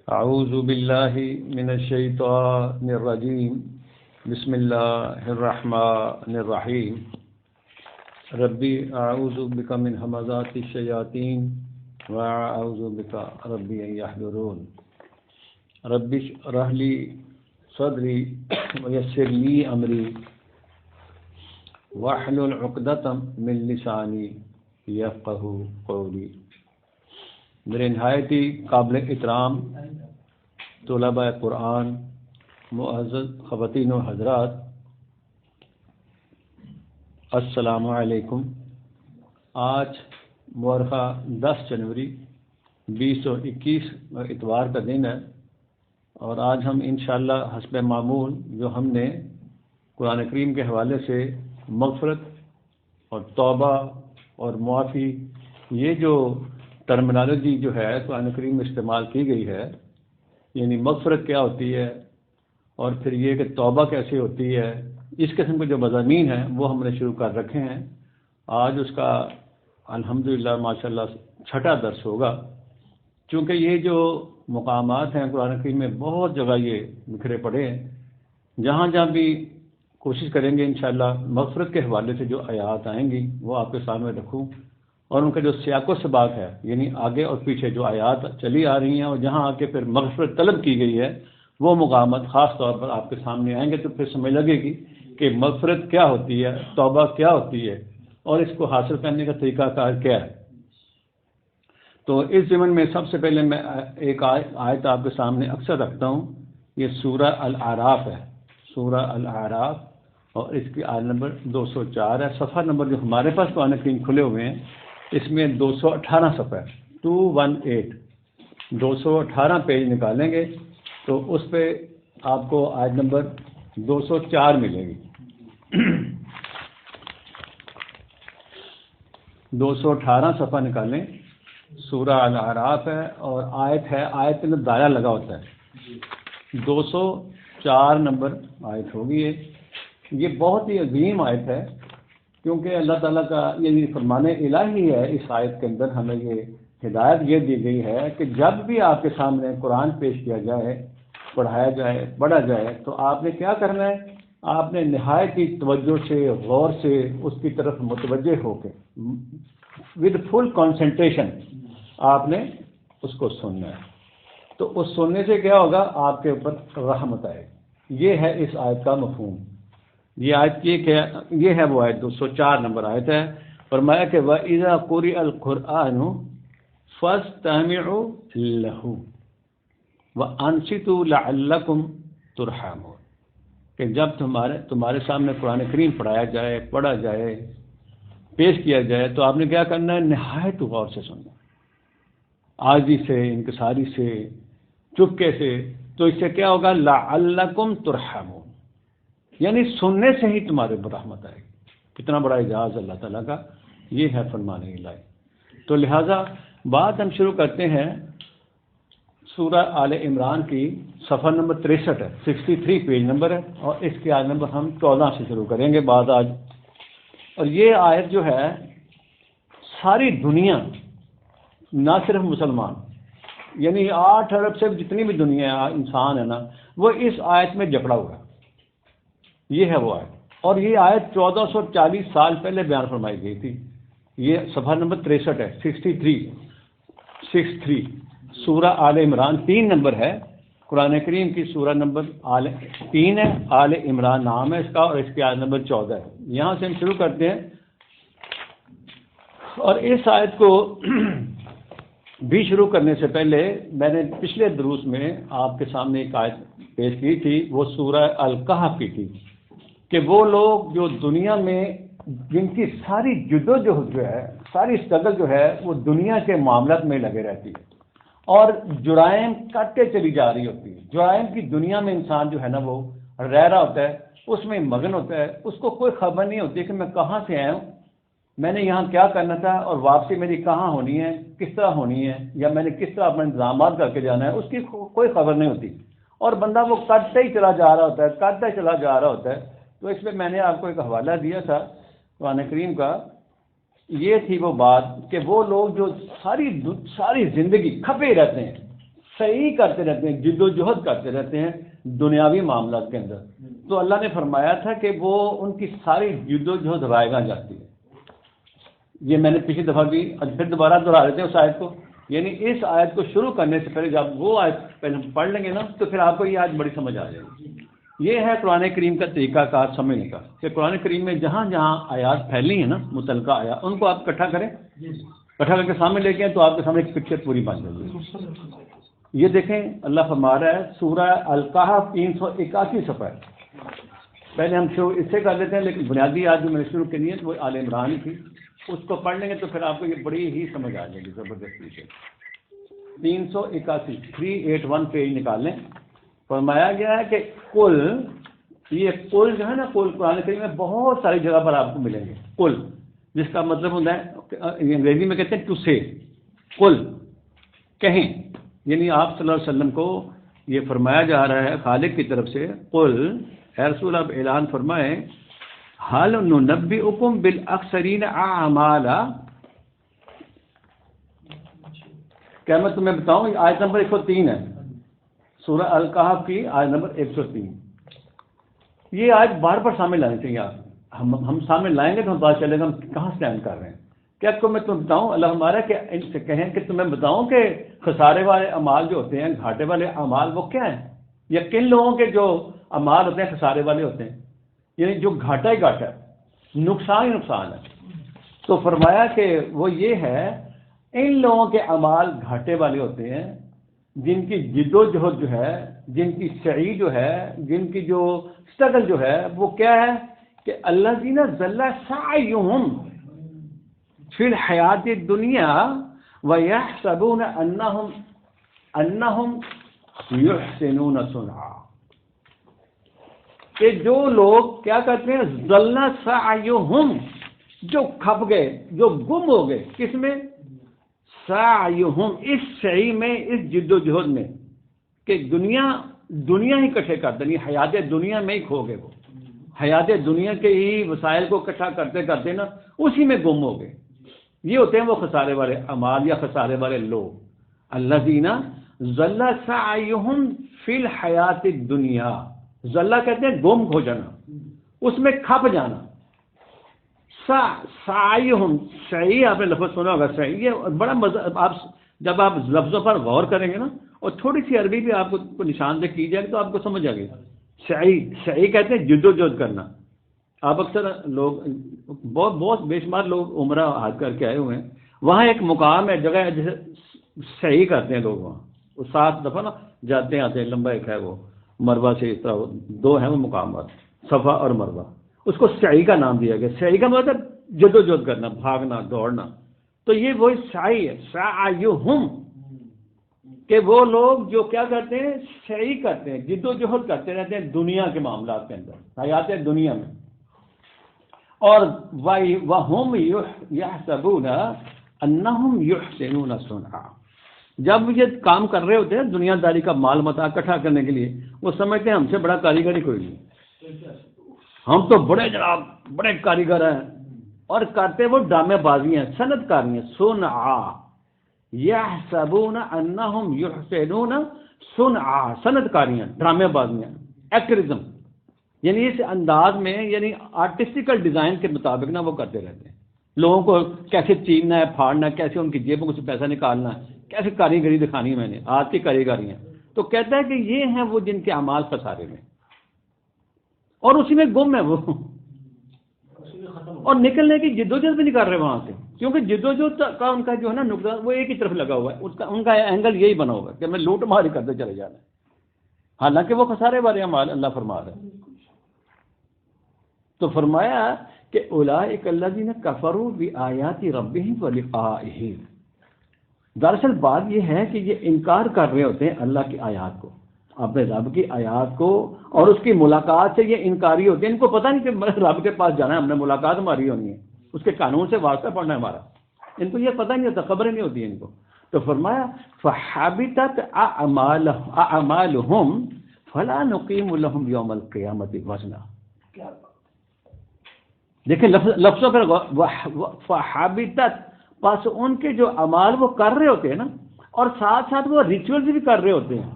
اعوذ باللہ من الشیطان الرجیم بسم اللہ الرحمن الرحیم ربی اعوذ بک من ہمزات الشیاطین واعوذ بک ربی ان یحضرون ربی اشرح لی صدری ویسر لی امری واحلل عقدۃ من لسانی یفقہوا قولی۔ میرے نہایت ہی قابل احترام طلباء قرآن، معزز خواتین و حضرات، السلام علیکم۔ آج مورخہ 10 جنوری 2021 اتوار کا دن ہے، اور آج ہم انشاءاللہ حسب معمول جو ہم نے قرآن کریم کے حوالے سے مغفرت اور توبہ اور معافی، یہ جو ٹرمنالوجی جو ہے قرآن کریم میں استعمال کی گئی ہے، یعنی مغفرت کیا ہوتی ہے اور پھر یہ کہ توبہ کیسے ہوتی ہے، اس قسم کے جو مضامین ہیں وہ ہم نے شروع کر رکھے ہیں۔ آج اس کا الحمدللہ ماشاءاللہ 6واں درس ہوگا، چونکہ یہ جو مقامات ہیں قرآن کریم میں بہت جگہ یہ بکھرے پڑے ہیں۔ جہاں جہاں بھی کوشش کریں گے انشاءاللہ مغفرت کے حوالے سے جو آیات آئیں گی وہ آپ کے سامنے رکھوں، اور ان کا جو سیاق و سباق ہے، یعنی آگے اور پیچھے جو آیات چلی آ رہی ہیں اور جہاں آ کے پھر مغفرت طلب کی گئی ہے، وہ مقامات خاص طور پر آپ کے سامنے آئیں گے، تو پھر سمجھ لگے گی کہ مغفرت کیا ہوتی ہے، توبہ کیا ہوتی ہے، اور اس کو حاصل کرنے کا طریقہ کار کیا ہے۔ تو اس ضمن میں سب سے پہلے میں ایک آیت آپ کے سامنے اکثر رکھتا ہوں، یہ سورہ الاعراف ہے، سورہ الاعراف، اور اس کی آیت نمبر 204 ہے۔ صفحہ نمبر جو ہمارے پاس قرآن کریم کھلے ہوئے ہیں اس میں 218 صفحہ ہے، 218 218 پیج نکالیں گے تو اس پہ آپ کو آیت نمبر 204 ملے گی۔ 218 صفحہ نکالیں، سورہ الاعراف ہے، اور آیت میں دائرہ لگا ہوتا ہے، 204 نمبر آیت ہوگی یہ بہت ہی عظیم آیت ہے، کیونکہ اللہ تعالیٰ کا یہ فرمان الہی ہے۔ اس آیت کے اندر ہمیں یہ ہدایت یہ دی گئی ہے کہ جب بھی آپ کے سامنے قرآن پیش کیا جائے، پڑھایا جائے، پڑھا جائے، تو آپ نے کیا کرنا ہے؟ آپ نے نہایت ہی توجہ سے، غور سے اس کی طرف متوجہ ہو کے ود فل کنسنٹریشن آپ نے اس کو سننا ہے۔ تو اس سننے سے کیا ہوگا؟ آپ کے اوپر رحمت آئے گی۔ یہ ہے اس آیت کا مفہوم۔ یہ آیت یہ ہے وہ آیت 204 نمبر آیت ہے۔ فرمایا کہ وَإِذَا قُرِئَ الْقُرْآنُ فَاسْتَمِعُوا لَهُ وَأَنصِتُوا لَعَلَّكُمْ تُرْحَمُونَ، کہ جب تمہارے سامنے قرآن کریم پڑھایا جائے، پڑھا جائے، پیش کیا جائے، تو آپ نے کیا کرنا ہے؟ نہایت غور سے سننا، عاجزی سے، انکساری سے، چپکے سے۔ تو اس سے کیا ہوگا؟ لَعَلَّكُمْ تُرْحَمُونَ، یعنی سننے سے ہی تمہارے اوپر رحمت آئے گی۔ کتنا بڑا اعزاز اللہ تعالیٰ کا، یہ ہے فرمان الہی۔ تو لہٰذا بات ہم شروع کرتے ہیں سورہ آل عمران کی، صفحہ نمبر 63 ہے، 63 پیج نمبر ہے، اور اس کی آیت نمبر ہم 14 سے شروع کریں گے بعد آج۔ اور یہ آیت جو ہے ساری دنیا، نہ صرف مسلمان، یعنی 8 ارب سے جتنی بھی دنیا انسان ہے نا، وہ اس آیت میں جکڑا ہوا ہے۔ یہ ہے وہ آیت، اور یہ آیت 1440 سال پہلے بیان فرمائی گئی تھی۔ یہ صفحہ نمبر 63 ہے، 63 سورہ آل عمران 3 نمبر ہے، قرآن کریم کی سورہ نمبر 3 ہے، آل عمران نام ہے اس کا، اور اس کی آیت نمبر 14 ہے۔ یہاں سے ہم شروع کرتے ہیں، اور اس آیت کو بھی شروع کرنے سے پہلے میں نے پچھلے دروس میں آپ کے سامنے ایک آیت پیش کی تھی، وہ سورہ الکہف کی تھی، کہ وہ لوگ جو دنیا میں جن کی ساری جدوجہد جو ہے، ساری اسٹرگل جو ہے، وہ دنیا کے معاملات میں لگے رہتی ہے، اور جرائم کاٹتے چلی جا رہی ہوتی ہے۔ جرائم کی دنیا میں انسان جو ہے نا وہ رہ رہا ہوتا ہے، اس میں مگن ہوتا ہے، اس کو کوئی خبر نہیں ہوتی کہ میں کہاں سے آیا ہوں، میں نے یہاں کیا کرنا تھا، اور واپسی میری کہاں ہونی ہے، کس طرح ہونی ہے، یا میں نے کس طرح اپنے انتظامات کر کے جانا ہے، اس کی کوئی خبر نہیں ہوتی، اور بندہ وہ کرتا ہی چلا جا رہا ہوتا ہے، کرتا ہی چلا جا رہا ہوتا ہے۔ تو اس میں میں نے آپ کو ایک حوالہ دیا تھا قرآن کریم کا، یہ تھی وہ بات کہ وہ لوگ جو ساری زندگی کھپے رہتے ہیں، صحیح کرتے رہتے ہیں، جد و جہد کرتے رہتے ہیں دنیاوی معاملات کے اندر، تو اللہ نے فرمایا تھا کہ وہ ان کی ساری جد و جہد رائے گاہ جاتی ہے۔ یہ میں نے پچھلی دفعہ بھی پھر دوبارہ دہرا دیتے ہیں اس آیت کو، یعنی اس آیت کو شروع کرنے سے پہلے جب وہ آیت پہلے پڑھ لیں گے نا تو پھر آپ کو یہ آیت بڑی سمجھ آ جائے گی۔ یہ ہے قرآن کریم کا طریقہ کار سمجھنے کا کہ قرآن کریم میں جہاں جہاں آیات پھیلی ہیں نا متعلقہ آیات، ان کو آپ اکٹھا کریں، اکٹھا کر کے سامنے لے کے آئیں تو آپ کے سامنے ایک پکچر پوری بن جائے گی۔ یہ دیکھیں اللہ فرما رہا ہے سورہ الکہف 381 صفحہ، پہلے ہم شروع اس سے کر لیتے ہیں، لیکن بنیادی آج جو میں نے شروع کی ہے وہ آل عمران ہی تھی، اس کو پڑھ لیں گے تو پھر آپ کو یہ بڑی ہی سمجھ آ جائے گی زبردستی سے۔ 381 پیج نکال لیں۔ فرمایا گیا ہے کہ کل، یہ کل جو ہے نا، کل قرآن کریم میں بہت ساری جگہ پر آپ کو ملیں گے، کل جس کا مطلب ہوتا ہے انگریزی میں کہتے ہیں ٹو سے، کل کہیں، یعنی آپ صلی اللہ علیہ وسلم کو یہ فرمایا جا رہا ہے خالق کی طرف سے، قل اے رسول آپ اعلان فرمائیں، حال ننبئکم بالاخسرین اعمالا، کیا میں تمہیں بتاؤں؟ آیت نمبر 103 ہے سورہ الکہف کی، آیت نمبر 103۔ یہ آیت بار بار سامنے لانی چاہیے آپ، ہم سامنے لائیں گے تو ہم پتہ چلے گا ہم کہاں اسٹینڈ کر رہے ہیں۔ کیا کو میں تمہیں بتاؤں، اللہ ہمارا کہ ان سے کہیں کہ تمہیں بتاؤں کہ خسارے والے اعمال جو ہوتے ہیں، گھاٹے والے اعمال وہ کیا ہیں، یا کن لوگوں کے جو اعمال ہوتے ہیں خسارے والے ہوتے ہیں، یعنی جو گھاٹا ہی گھاٹا ہے، نقصان ہی نقصان ہے۔ تو فرمایا کہ وہ یہ ہے، ان لوگوں کے اعمال گھاٹے والے ہوتے ہیں جن کی جد و جہد جو ہے، جن کی سعی جو ہے، جن کی جو اسٹرگل جو ہے وہ کیا ہے کہ الذین ضل سعیہم فی الحیات الدنیا ویحسبون انہم یحسنون صنعا، کہ جو لوگ کیا کہتے ہیں، ضل سعیہم، جو کھپ گئے، جو گم ہو گئے، کس میں؟ سعیہم، اس سعی میں، اس جد و جہد میں کہ دنیا ہی اکٹھے کرتے نہیں، حیات دنیا میں ہی کھو گئے، وہ حیات دنیا کے ہی وسائل کو اکٹھا کرتے کرتے نا اسی میں گم ہو گئے۔ یہ ہوتے ہیں وہ خسارے والے اعمال یا خسارے والے لوگ، الذین ضل سعیہم فی الحیات الدنیا، ضل کہتے ہیں گم ہو جانا، اس میں کھپ جانا۔ سعیہم، سعی آپ نے لفظ سنا ہوگا، سعی یہ بڑا مزہ، آپ جب آپ لفظوں پر غور کریں گے نا اور تھوڑی سی عربی بھی آپ کو نشاندہ کی جائے تو آپ کو سمجھ آ گئی۔ سعی کہتے ہیں جد و جہد کرنا۔ آپ اکثر لوگ بہت بے شمار لوگ عمرہ حج کر کے آئے ہوئے ہیں، وہاں ایک مقام ہے، جگہ ہے جسے سعی کرتے ہیں لوگ، وہاں وہ 7 دفعہ نا جاتے ہیں آتے ہیں، لمبا ایک ہے وہ مروہ سے، اس طرح 2 ہیں وہ مقامات، صفا اور مروہ، اس کو سعی کا نام دیا گیا۔ سعی کا مطلب جد و جہد کرنا، بھاگنا دوڑنا، تو یہ وہی سعی ہے، سعیہم، کہ وہ لوگ جو کیا کرتے ہیں، سعی کرتے ہیں، جد و جہد کرتے رہتے ہیں دنیا کے معاملات کے اندر، حیات دنیا میں، اور وَهُمْ يَحْسَبُونَ أَنَّهُمْ يُحْسِنُونَ صُنْعًا، جب یہ کام کر رہے ہوتے ہیں دنیا داری کا مال متاع اکٹھا کرنے کے لیے، وہ سمجھتے ہیں ہم سے بڑا کاریگر ہی کوئی نہیں، ہم تو بڑے جناب بڑے کاریگر ہیں، اور کرتے وہ ڈرامے بازی ہیں، صنعت کاری ہیں، صنعا، یحسبون انہم یحسنون صنعا، صنعت کاری ہیں، ڈرامے بازی ہیں، ایکٹرزم، یعنی اس انداز میں، یعنی آرٹسٹیکل ڈیزائن کے مطابق نا وہ کرتے رہتے ہیں، لوگوں کو کیسے چیننا ہے، پھاڑنا ہے، کیسے ان کی جیبوں سے پیسہ نکالنا ہے، کیسے کاریگری دکھانی ہے، میں نے ہاتھ کی کاریگری ہیں، تو کہتا ہے کہ یہ ہیں وہ جن کے اعمال خسارے میں، اور اسی میں گم ہے وہ، اور نکلنے کی جدوجہد بھی نہیں کر رہے وہاں سے، کیونکہ جدوجہد کا ان کا جو ہے نا نقطہ وہ ایک ہی طرف لگا ہوا ہے، ان کا اینگل یہی بنا ہوا ہے کہ میں لوٹ ماری کرتے چلے جانا ہے، حالانکہ وہ خسارے والے اعمال اللہ فرما رہا ہے۔ تو فرمایا کہ اولئک الذین کفروا بآیات ربہم ولقائہ، دراصل بات یہ ہے کہ یہ انکار کر رہے ہوتے ہیں اللہ کی آیات کو، اپنے رب کی آیات کو، اور اس کی ملاقات سے یہ انکاری ہوتے ہیں، ان کو پتہ نہیں کہ رب کے پاس جانا ہے، ہم نے ملاقات ہماری ہونی ہے، اس کے قانون سے واسطہ پڑھنا ہے ہمارا، ان کو یہ پتہ نہیں ہوتا، خبریں نہیں ہوتی ان کو۔ تو فرمایا فحبطت اعمالهم فلا نقیم لهم یوم القیامت وزنا، دیکھیں لفظوں پر فحبطت، پس ان کے جو اعمال وہ کر رہے ہوتے ہیں نا، اور ساتھ ساتھ وہ ریچولز بھی کر رہے ہوتے ہیں.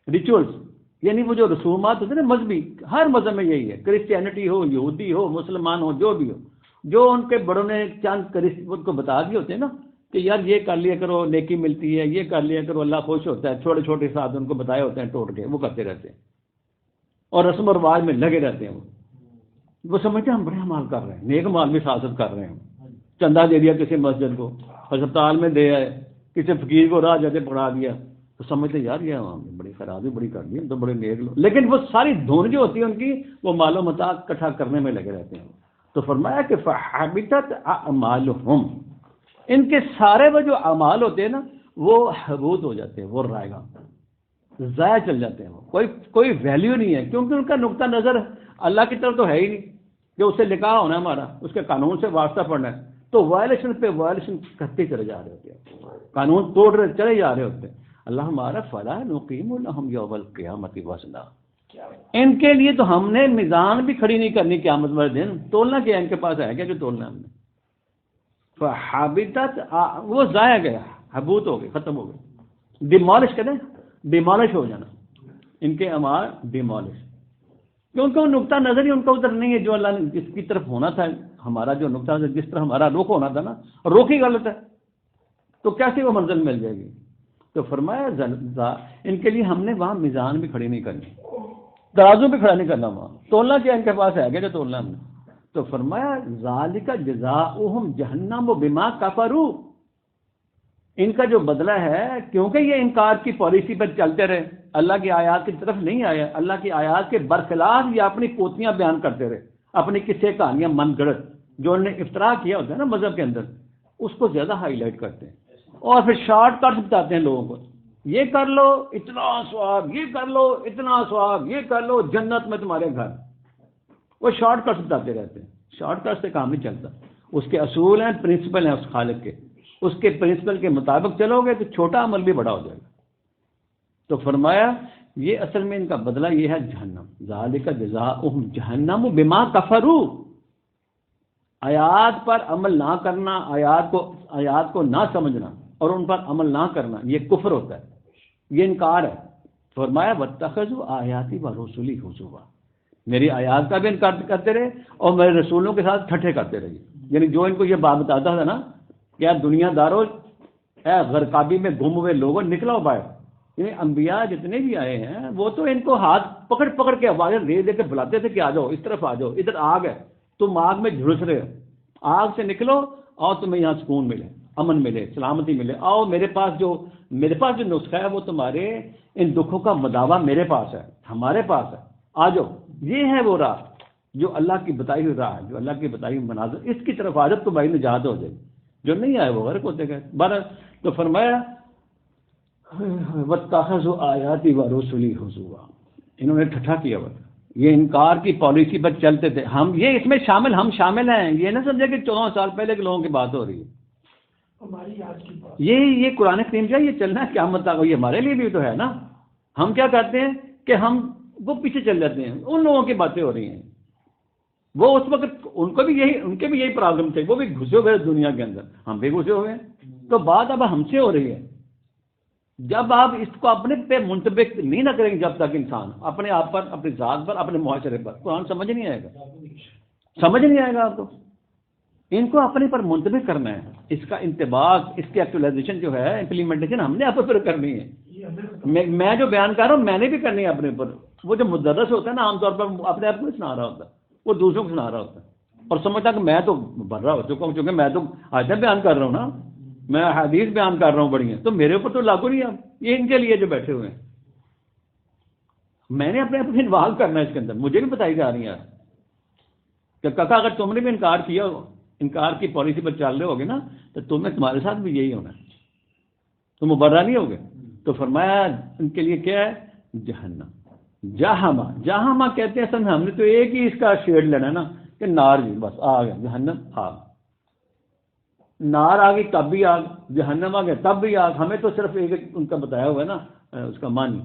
ریچولز یعنی وہ جو رسومات ہوتے ہیں نا مذہبی، ہر مذہب میں یہی ہے، کرسچینٹی ہو، یہودی ہو، مسلمان ہو، جو بھی ہو، جو ان کے بڑوں نے چند ان کو بتا دیے ہوتے ہیں نا کہ یار یہ کر لیا کرو نیکی ملتی ہے، یہ کر لیا کرو اللہ خوش ہوتا ہے، چھوٹے چھوٹے ساتھ ان کو بتائے ہوتے ہیں ٹوٹ کے، وہ کرتے رہتے ہیں اور رسم و رواج میں لگے رہتے ہیں. وہ سمجھتے ہیں ہم بڑے مال کر رہے ہیں، نیک مال بھی سیاست کر رہے ہیں. چندہ دے دیا کسی مسجد کو، ہسپتال میں دے آئے، کسی فقیر کو راہ جاتے پڑھا دیا، تو سمجھتے یار یہ بڑی خرابی بڑی کر دی، ہم تو بڑے نیک لوگ. لیکن وہ ساری دھن جو ہوتی ہے ان کی، وہ مال و متاع اکٹھا کرنے میں لگے رہتے ہیں. تو فرمایا کہ فحبطت اعمالهم، ان کے سارے وہ جو اعمال ہوتے ہیں نا وہ حبوط ہو جاتے ہیں، وہ رائگاں ضائع چل جاتے ہیں، وہ کوئی ویلیو نہیں ہے، کیونکہ ان کا نقطہ نظر اللہ کی طرف تو ہے ہی نہیں کہ اس سے نکاح ہونا ہمارا، اس کے قانون سے واسطہ پڑنا ہے. تو وائلیشن پہ وائلیشن کرتے چلے جا رہے ہوتے ہیں، قانون توڑ رہے چلے جا رہے ہوتے ہیں. اللہ ہمارا فلا نقیم لهم یوم القیامت وزنا، ان کے لیے تو ہم نے میزان بھی کھڑی نہیں کرنی قیامت والے دن. تولنا کیا ان کے پاس ہے کیا جو تولنا ہم نے؟ فحابطت، وہ ضائع گیا، حبوط ہو گئے، ختم ہو گئے. ڈیمالش کریں، ڈیمالش ہو جانا، ان کے اعمال ڈیمالش، کیونکہ وہ نقطہ نظر ہی ان کا ادھر نہیں ہے جو اللہ نے جس کی طرف ہونا تھا. ہمارا جو نقطہ نظر جس طرح ہمارا رخ ہونا تھا نا، رخ ہی غلط ہے، تو کیسے وہ منزل مل جائے گی؟ تو فرمایا ان کے لیے ہم نے وہاں میزان بھی کھڑی نہیں کرنی، ترازو بھی کھڑا نہیں کرنا، وہاں تولنا کیا ان کے پاس ہے جو تولنا ہم نے. تو فرمایا ذالک جزاؤہم جہنم بما کفروا، ان کا جو بدلہ ہے کیونکہ یہ انکار کی پالیسی پر چلتے رہے، اللہ کی آیات کی طرف نہیں آیا، اللہ کی آیات کے برخلاف یہ اپنی کوتیاں بیان کرتے رہے، اپنی قصے کہانیاں من گڑت جو انہوں نے افتراء کیا ہوتا ہے نا مذہب کے اندر، اس کو زیادہ ہائی لائٹ کرتے ہیں اور پھر شارٹ کٹ بتاتے ہیں لوگوں کو. یہ کر لو اتنا ثواب، یہ کر لو اتنا ثواب، یہ کر لو جنت میں تمہارے گھر. وہ شارٹ کٹ بتاتے رہتے ہیں، شارٹ کٹ سے کام نہیں چلتا. اس کے اصول ہیں، پرنسپل ہیں اس خالق کے، اس کے پرنسپل کے مطابق چلو گے تو چھوٹا عمل بھی بڑا ہو جائے گا. تو فرمایا یہ اصل میں ان کا بدلہ یہ ہے جہنم. ذالک جزاؤہم جہنم بما کفروا، آیات پر عمل نہ کرنا، آیات کو نہ سمجھنا اور ان پر عمل نہ کرنا، یہ کفر ہوتا ہے، یہ انکار ہے. فرمایا واتخذوا آیاتی ورسلی ہزوا، میری آیات کا بھی انکار کرتے رہے اور میرے رسولوں کے ساتھ ٹھٹھے کرتے رہے. یعنی جو ان کو یہ بات بتاتا تھا نا کہ آپ دنیا داروں، اے غرقابی میں گم ہوئے لوگوں نکلو باہر. یعنی انبیاء جتنے بھی آئے ہیں وہ تو ان کو ہاتھ پکڑ پکڑ کے آوازیں دے دے کے بلاتے تھے کہ آ جاؤ، اس طرف آ جاؤ، ادھر آگ ہے، تم آگ میں جھلس رہے ہو، آگ سے نکلو اور تمہیں یہاں سکون ملے، امن ملے، سلامتی ملے. آؤ میرے پاس جو نسخہ ہے وہ تمہارے ان دکھوں کا مداوع میرے پاس ہے، ہمارے پاس ہے، آ جاؤ. یہ ہے وہ راہ جو اللہ کی بتائی ہوئی راہ ہے، جو اللہ کی بتائی ہوئی مناظر، اس کی طرف عادت تمہاری نجات ہو جائے گی. جو نہیں آئے وہ غرق ہوتے گئے. تو فرمایا واتخذوا آیاتی ورسلی ہزوا، انہوں نے ٹھٹھا کیا ہوا، یہ انکار کی پالیسی پر چلتے تھے. ہم یہ اس میں شامل، ہم شامل ہیں، یہ نہ سمجھے کہ 14 سال پہلے کے لوگوں کی بات ہو رہی ہے. یہ قرآن کریم کا یہ چلنا ہے قیامت تک، یہ ہمارے لیے بھی تو ہے نا. ہم کیا کرتے ہیں کہ ہم وہ پیچھے چل جاتے ہیں، ان لوگوں کی باتیں ہو رہی ہیں. وہ اس وقت ان کے بھی یہی پرابلم تھے، وہ بھی گھسے ہوئے دنیا کے اندر، ہم بھی گھسے ہوئے ہیں. تو بات اب ہم سے ہو رہی ہے. جب آپ اس کو اپنے پہ منطبق نہیں نہ کریں گے، جب تک انسان اپنے آپ پر، اپنی ذات پر، اپنے معاشرے پر، قرآن سمجھ نہیں آئے گا، سمجھ نہیں آئے گا آپ کو. ان کو اپنے پر منطبق کرنا ہے، اس کا انطباق، اس کی ایکچولائزیشن جو ہے، امپلیمنٹیشن ہم نے اپنے پر کرنی ہے. میں جو بیان کر رہا ہوں میں نے بھی کرنی ہے اپنے پر. وہ جو مدرس ہوتا ہے نا عام طور پر اپنے آپ کو نہیں سنا رہا ہوتا، وہ دوسروں کو سنا رہا ہوتا ہے اور سمجھتا کہ میں تو بھر رہا ہو چکا ہوں، چونکہ میں تو آیتیں بیان کر رہا ہوں نا، میں حدیث بیان کر رہا ہوں بڑی ہیں، تو میرے اوپر تو لاگو نہیں ہے. یہ ان کے لیے جو بیٹھے ہوئے ہیں، میں نے اپنے آپ کو انوالو کرنا ہے اس کے اندر. مجھے بھی بتائی جا رہی ہے کہ کاکا اگر تم نے بھی انکار کیا، انکار کی پالیسی پر چل رہے ہوگے نا، تو تمہارے ساتھ بھی یہی ہونا ہے، تم مبرہ نہیں ہوگے. تو فرمایا ان کے لیے کیا ہے؟ جہنم. جہنم کہتے ہیں اصل میں ہم نے تو ایک ہی اس کا شیڈ لینا ہے نا کہ نار، جی بس آ گیا جہنم، آگ. نار آ گئی تب بھی آگ، جہنم آ گیا تب بھی آگ. ہمیں تو صرف ایک ان کا بتایا ہوا ہے نا اس کا معنی.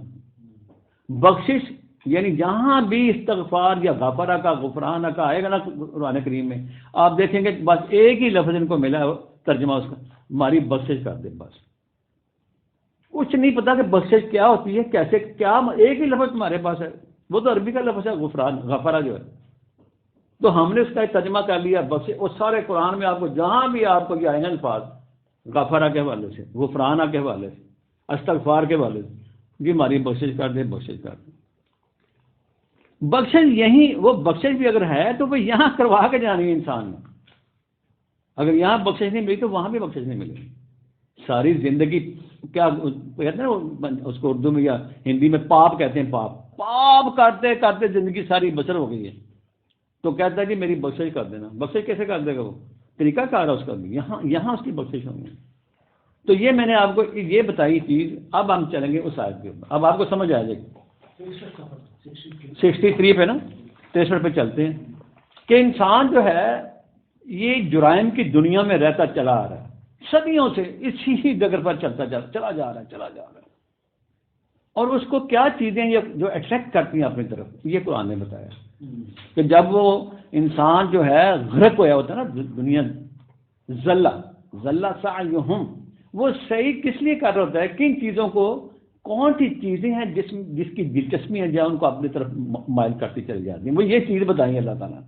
بخشش یعنی جہاں بھی استغفار یا غفرہ کا، غفرانہ کا آئے گا نا قرآن کریم میں، آپ دیکھیں گے بس ایک ہی لفظ ان کو ملا ہے ترجمہ اس کا، ہماری بخشش کر دے بس. کچھ نہیں پتا کہ بخشش کیا ہوتی ہے، کیسے، کیا ایک ہی لفظ تمہارے پاس ہے، وہ تو عربی کا لفظ ہے غفران، غفرہ جو ہے، تو ہم نے اس کا ایک ترجمہ کر لیا بخشش. اور سارے قرآن میں آپ کو جہاں بھی آپ کو یہ آئیں گے الفاظ غفرہ کے حوالے سے، غفرانہ کے حوالے سے، استغفار کے حوالے سے، جی ہماری بخشش کر دے، بخشش کر دے. بخشش یہی، وہ بخشش بھی اگر ہے تو وہ یہاں کروا کے جانی ہے انسان نے. اگر یہاں بخشش نہیں ملی تو وہاں بھی بخشش نہیں ملے. ساری زندگی کیا کہتے ہیں اس کو اردو میں یا ہندی میں پاپ کہتے ہیں، پاپ کرتے کرتے زندگی ساری بسر ہو گئی ہے، تو کہتا ہے کہ میری بخشش کر دینا. بخشش کیسے کر دے گا؟ وہ طریقہ کار ہے اس کا بھی، یہاں اس کی بخشش ہوگی. تو یہ میں نے آپ کو یہ بتائی چیز. اب ہم چلیں گے اس آیت کے اوپر، اب آپ کو سمجھ آ جائے گی. 63 پہ نا، 63 پہ چلتے ہیں کہ انسان جو ہے یہ جرائم کی دنیا میں رہتا چلا آ رہا ہے صدیوں سے، اسی ہی ڈگر پر چلا جا رہا ہے. اور اس کو کیا چیزیں یہ جو اٹریکٹ کرتی ہیں اپنی طرف، یہ قرآن نے بتایا کہ جب وہ انسان جو ہے غرق ہوا ہوتا ہے نا دنیا، ذلہ سعیہم، وہ صحیح کس لیے کر رہا ہوتا ہے؟ کن چیزوں کو، کون سی چیزیں ہیں جس کی دلچسپی ہے جہاں ان کو اپنی طرف مائل کرتی چلی جاتی ہیں. وہ یہ چیز بتائیں گے اللہ تعالیٰ.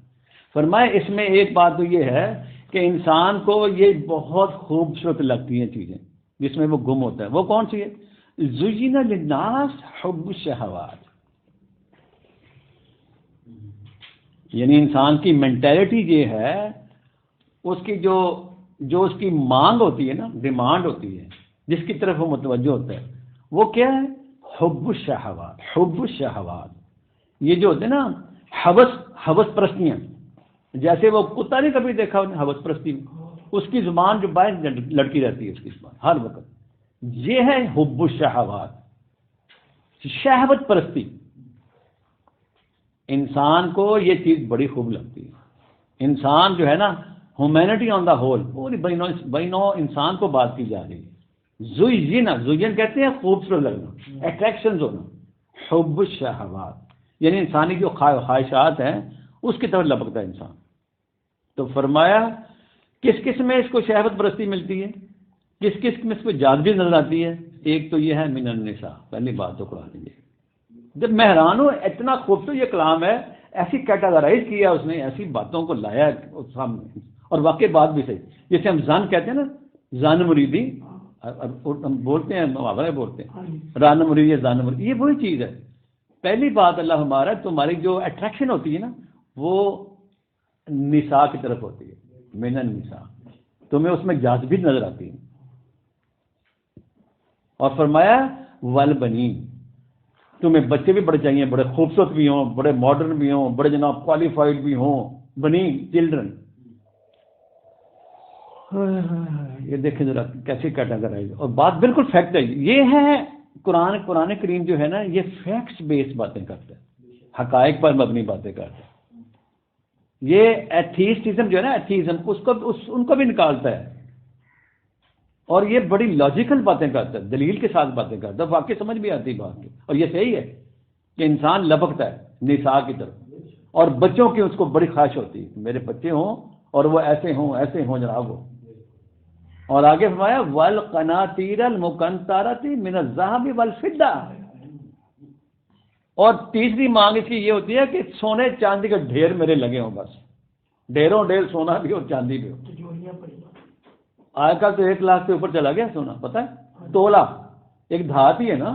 فرمائے اس میں ایک بات تو یہ ہے کہ انسان کو یہ بہت خوبصورت لگتی ہیں چیزیں جس میں وہ گم ہوتا ہے. وہ کون سی ہے؟ زُيِّنَ لِلنَّاسِ حُبُّ الشَّهَوَاتِ، یعنی انسان کی مینٹیلٹی یہ ہے، اس کی جو اس کی مانگ ہوتی ہے نا، ڈیمانڈ ہوتی ہے، جس کی طرف وہ متوجہ ہوتا ہے، وہ کیا ہے؟ حب الشہوات. حب الشہوات یہ جو ہوتے ہیں نا حوث پرستیاں، جیسے وہ کتا نہیں کبھی دیکھا حوث پرستی میں، اس کی زبان جو باہر لڑکی رہتی ہے، اس کی زبان ہر وقت، یہ ہے حب الشہوات، شہوت پرستی. انسان کو یہ چیز بڑی خوب لگتی ہے. انسان جو ہے نا، ہیومینٹی آن دا ہول، پوری بینو انسان کو بات کی جا رہی ہے. زین کہتے ہیں خوبصورت لگنا، اٹریکشنز ہونا. حب الشہوات یعنی انسانی جو خواہشات ہیں اس کی طرف لپکتا ہے انسان. تو فرمایا کس میں اس کو شہوت پرستی ملتی ہے، کس میں اس کو جاذبی نظر آتی ہے؟ ایک تو یہ ہے من النساء، پہلی بات تو قرآن نے. جب میں حیران ہوں، اتنا خوبصورت یہ کلام ہے، ایسی کیٹاگرائز کیا اس نے، ایسی باتوں کو لایا سامنے، اور واقعی بات بھی صحیح. جیسے ہم زن کہتے ہیں نا، زن مریدی، ہم بولتے ہیں، محاورے بولتے ہیں، ران مرید، زن مرید، یہ وہی چیز ہے. پہلی بات اللہ ہمارا، تمہاری جو اٹریکشن ہوتی ہے نا، وہ نساء کی طرف ہوتی ہے. من النساء، تمہیں اس میں جاذبی نظر آتی ہے. اور فرمایا والبنین، تمہیں بچے بھی بڑے چاہیے، بڑے خوبصورت بھی ہوں، بڑے ماڈرن بھی ہوں، بڑے جناب کوالیفائڈ بھی ہوں. بنین، چلڈرن. یہ دیکھیں ذرا کیسے کیٹاگرائز، اور بات بالکل فیکٹ ہے. یہ ہے قرآن کریم جو ہے نا، یہ فیکٹس بیس باتیں کرتا ہے، حقائق پر مبنی باتیں کرتا ہے. یہ ایتھیسٹزم جو ہے نا، ایتھیزم، ان کو بھی نکالتا ہے، اور یہ بڑی لاجیکل باتیں کرتا ہے، دلیل کے ساتھ باتیں کرتا ہے، واقعی سمجھ بھی آتی بات کی. اور یہ صحیح ہے کہ انسان لپکتا ہے نساء کی طرف، اور بچوں کی اس کو بڑی خواہش ہوتی ہے، میرے بچے ہوں اور وہ ایسے ہوں جناب. وہ اور آگے فرمایا والقناطیر المقنطرۃ من الذهب والفضہ. اور تیسری مانگ اس کی یہ ہوتی ہے کہ سونے چاندی کا ڈھیر میرے لگے ہوں، بس ڈھیروں ڈھیر سونا بھی اور چاندی بھی ہو. آج کل تو 1 لاکھ سے اوپر چلا گیا سونا، پتہ ہے، تولا ایک دھات ہی ہے نا.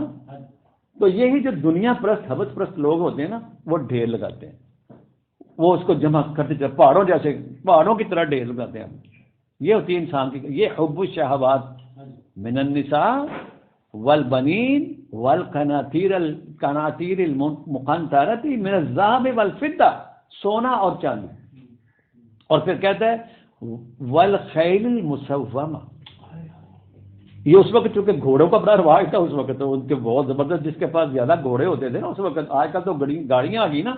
تو یہی جو دنیا پرست، حوث پرست لوگ ہوتے ہیں نا، وہ ڈھیر لگاتے ہیں، وہ اس کو جمع کرتے چلے، پہاڑوں کی طرح ڈھیر لگاتے ہیں. یہ ہوتی ہے انسان کی، یہ حب الشہوات. من النساء والبنین والقناطیر المقنطرۃ من الذهب والفضہ، سونا اور چاندی. اور پھر کہتا ہے والخیل المسومہ. یہ اس وقت چونکہ گھوڑوں کا بڑا رواج تھا اس وقت، تو ان کے بہت زبردست، جس کے پاس زیادہ گھوڑے ہوتے تھے نا اس وقت. آج کل تو گاڑیاں آ گئی نا،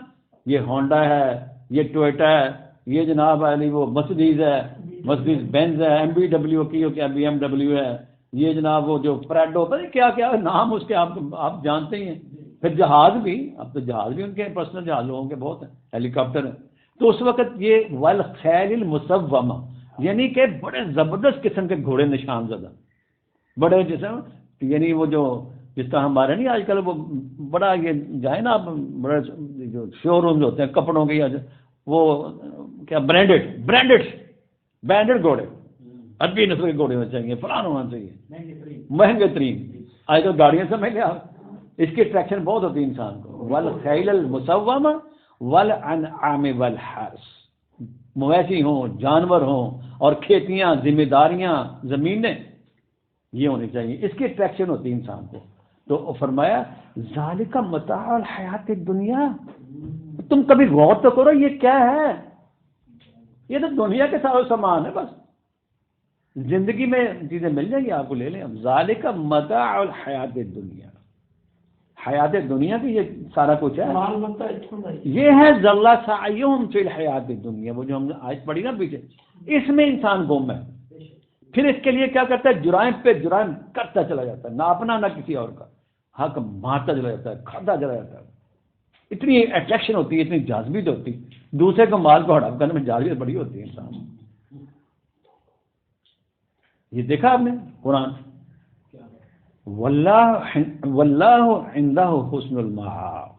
یہ ہونڈا ہے، یہ ٹویوٹا ہے، یہ جناب علی وہ مرسڈیز ہے، مرسڈیز بینز ہے، ایم بی ڈبلیو کی ہو، کیا بی ایم ڈبلیو ہے، یہ جناب وہ جو پریڈو، پتہ نہیں کیا کیا نام اس کے، آپ جانتے ہی ہیں. پھر جہاز بھی، اب تو جہاز بھی ان کے پرسنل جہاز لوگوں کے بہت ہیں، ہیلی کاپٹر ہیں. تو اس وقت یہ والخیل المسومہ، یعنی کہ بڑے زبردست قسم کے گھوڑے نشان زدہ، بڑے جیسے یعنی وہ جو جس طرح ہمارے نہیں آج کل وہ بڑا یہ جائیں نا آپ بڑے جو شو رومز ہوتے ہیں کپڑوں کے یا وہ کیا برانڈیڈ گھوڑے عربی نسل کے گھوڑے ہونے چاہیے فلان ہونا چاہیے مہنگے ترین آج کل گاڑیاں سمجھ لیں آپ اس کی اٹریکشن بہت ہوتی ہے انسان کو والخیل المسومہ والانعام والحرث مویشی ہوں جانور ہوں اور کھیتیاں ذمہ داریاں زمینیں یہ ہونی چاہیے اس کی اٹریکشن ہوتی ہے انسان کو تو فرمایا ذالک متاع الحیات الدنیا تم کبھی غور تو کرو یہ کیا ہے یہ تو دنیا کے سارے سامان ہے بس زندگی میں چیزیں مل جائیں گی آپ کو لے لیں ذالک متاع الحیات الدنیا حیات دنیا کی یہ سارا کچھ ہے یہ ہے ذلہ سعیہم فی الحیات الدنیا وہ جو ہم نے آج پڑھی نا پیچھے اس میں انسان گم ہے پھر اس کے لیے کیا کرتا ہے جرائم پہ جرائم کرتا چلا جاتا ہے نہ اپنا نہ کسی اور کا حق مارتا چلا جاتا ہے کھاتا چلا جاتا ہے اتنی اٹریکشن ہوتی ہے اتنی جاذبیت ہوتی دوسرے کو مال کو ہڑپ کرنے میں جاذبیت بڑی ہوتی ہے انسان یہ دیکھا آپ نے قرآن واللہ عندہ حسن المآب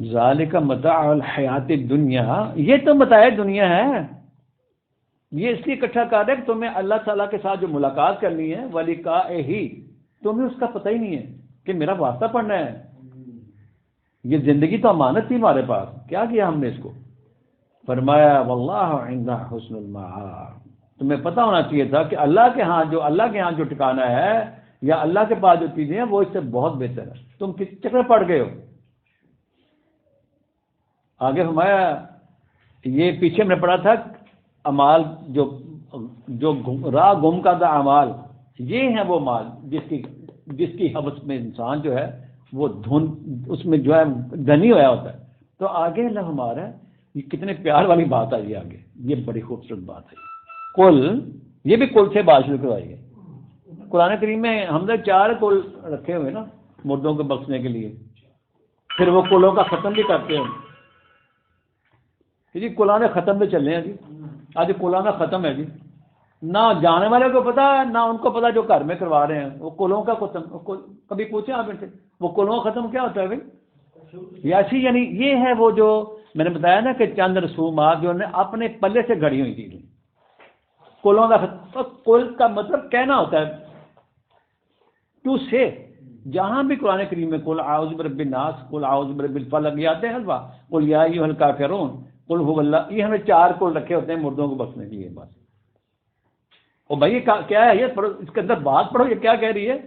ذالک متاع الحیات الدنیا یہ تو متاع دنیا ہے یہ اس لیے اکٹھا کر رہے کہ تمہیں اللہ تعالیٰ کے ساتھ جو ملاقات کرنی ہے ولقائہ تمہیں اس کا پتہ ہی نہیں ہے کہ میرا واسطہ پڑھنا ہے یہ زندگی تو امانت تھی ہمارے پاس کیا کیا ہم نے اس کو فرمایا واللہ عندہ حسن المآب تمہیں پتہ ہونا چاہیے تھا کہ اللہ کے ہاں جو ٹھکانا ہے یا اللہ کے پاس جو چیزیں ہیں وہ اس سے بہت بہتر ہے تم کس چکر پڑ گئے ہو آگے فرمایا یہ پیچھے میں نے پڑھا تھا امال جو راہ گم کا تھا امال یہ ہے وہ مال جس کی حوث میں انسان جو ہے وہ دھن اس میں جو ہے دھنی ہوا ہوتا ہے تو آگے اللہ ہمارا یہ کتنے پیار والی بات آئی ہے آگے یہ بڑی خوبصورت بات ہے کل یہ بھی کل سے بات شروع کروائی ہے قرآن کریم میں ہم نے 4 کل رکھے ہوئے نا مردوں کو بخشنے کے لیے پھر وہ کلوں کا ختم بھی کرتے ہیں جی کلانے ختم پہ چل رہے ہیں جی آج کلانا ختم ہے جی نہ جانے والے کو پتا ہے نہ ان کو پتا جو گھر میں کروا رہے ہیں وہ کلوں کا ختم کبھی پوچھیں آپ ان سے وہ کلوں کا ختم کیا ہوتا ہے بھائی ایسی یعنی یہ ہے وہ جو میں نے بتایا نا کہ چند رسومات جو نے اپنے پلے سے گھڑی ہوئی تھی کلوں کا ختم کل کا مطلب کہنا ہوتا ہے ٹو سے جہاں بھی قرآن کریم میں قل اعوذ برب الناس قل اعوذ برب الفلق یہ آتے ہیں الفا قل یا ایھا الکافرون قل هو اللہ یہ ہمیں 4 کل رکھے ہوتے ہیں مردوں کو بخشنے کے لیے بس اور بھائی کیا ہے یہ پڑھو اس کے اندر بات پڑھو یہ کیا کہہ رہی ہے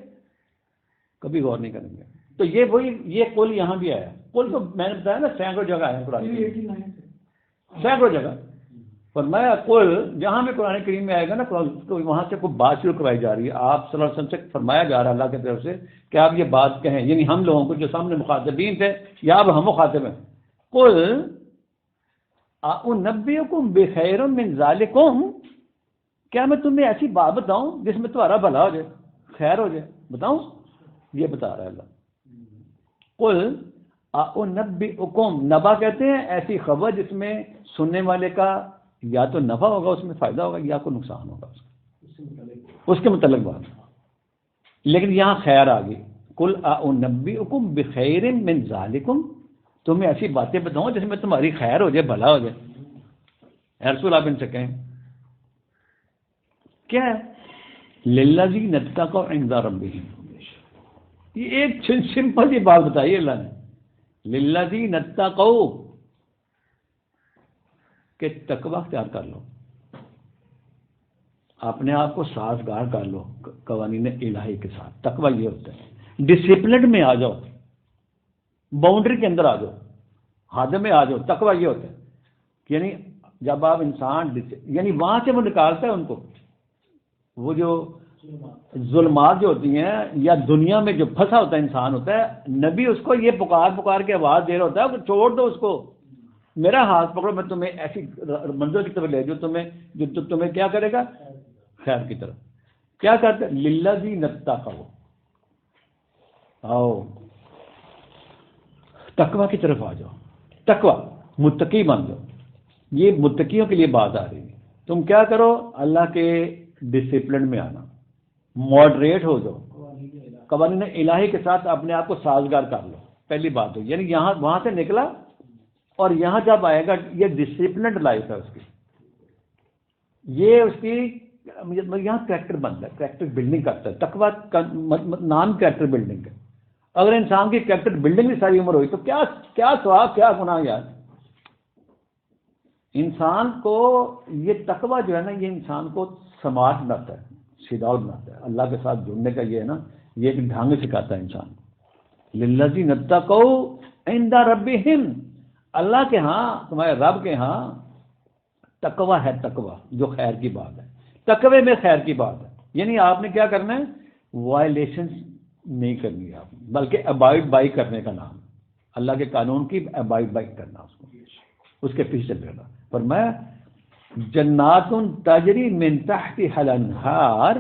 کبھی غور نہیں کریں گے تو یہ وہی یہ کل یہاں بھی آیا کل تو میں نے بتایا نا سینکڑوں جگہ آیا قرآن سینکڑوں جگہ فرمایا کل جہاں بھی قرآن کریم میں آئے گا نا تو وہاں سے کوئی بات شروع کروائی جا رہی ہے آپ صلی اللہ علیہ وسلم سے فرمایا جا رہا ہے اللہ کی طرف سے کہ آپ یہ بات کہیں یعنی ہم لوگوں کو جو سامنے مخاطبین تھے یا اب ہم مخاطب ہیں کل اُنبئکم بخیر من ذالکم کیا میں تمہیں ایسی بات بتاؤں جس میں تمہارا بھلا ہو جائے خیر ہو جائے بتاؤں یہ بتا رہا ہے اللہ قل انبئکم نبا کہتے ہیں ایسی خبر جس میں سننے والے کا یا تو نفع ہوگا اس میں فائدہ ہوگا یا کوئی نقصان ہوگا اس کے متعلق بات لیکن یہاں خیر آ گئی قل انبئکم بخیر من ذالکم تمہیں ایسی باتیں بتاؤں جس میں تمہاری خیر ہو جائے بھلا ہو جائے اے رسول آپ ان سے کہیں کیا ہے للذین اتقوا عند ربہم یہ ایک سمپل سی بات بتائی اللہ نے للذین اتقوا کہ تقوی اختیار کر لو اپنے آپ کو سازگار کر لو قوانین الہی کے ساتھ تقوی یہ ہوتا ہے ڈسپلن میں آ جاؤ باؤنڈری کے اندر آ جاؤ حد میں آ جاؤ تقوی یہ ہوتا ہے یعنی جب آپ انسان یعنی وہاں سے وہ نکالتا ہے ان کو وہ جو ظلمات جو ہوتی ہیں یا دنیا میں جو پھنسا ہوتا ہے انسان ہوتا ہے نبی اس کو یہ پکار کے آواز دے رہا ہوتا ہے کہ چھوڑ دو اس کو میرا ہاتھ پکڑو میں تمہیں ایسی منزل کی طرف لے جو تمہیں کیا کرے گا خیر کی طرف کیا کرتے للذین اتقوا آؤ تقوی کی طرف آ جاؤ تقوی متقی بن جاؤ یہ متقیوں کے لیے بات آ رہی ہے تم کیا کرو اللہ کے ڈسپلن میں آنا، ماڈریٹ ہو جاؤ، قوانین الہی کے ساتھ اپنے آپ کو سازگار کر لو، پہلی بات ہو، یعنی یہاں وہاں سے نکلا اور یہاں جب آئے گا یہ ڈسپلنڈ لائف ہے اس کی، یہ اس کی یہاں کریکٹر بنتا ہے، کریکٹر بلڈنگ کرتا ہے۔ تقویٰ کا نام کریکٹر بلڈنگ ہے۔ اگر انسان کی کریکٹر بلڈنگ بھی ساری عمر ہوئی تو کیا ثواب، کیا گناہ یار۔ انسان کو یہ تقویٰ جو ہے نا، یہ انسان کو سماج بناتا ہے، سیدھا بناتا ہے، اللہ کے ساتھ جڑنے کا یہ ہے نا، یہ ایک ڈھنگ سکھاتا ہے انسان کو۔ للذین اتقوا عند ربہم، اللہ کے ہاں، تمہارے رب کے ہاں تقویٰ ہے، تقویٰ جو خیر کی بات ہے، تقوی میں خیر کی بات ہے، یعنی آپ نے کیا کرنا ہے، وائلیشن نہیں کرنی ہے آپ، بلکہ ابائڈ بائی کرنے کا نام، اللہ کے قانون کی ابائڈ بائی کرنا، اس کے پیچھے چلنا۔ فرمایا جنات تجری من تحتها الانہار،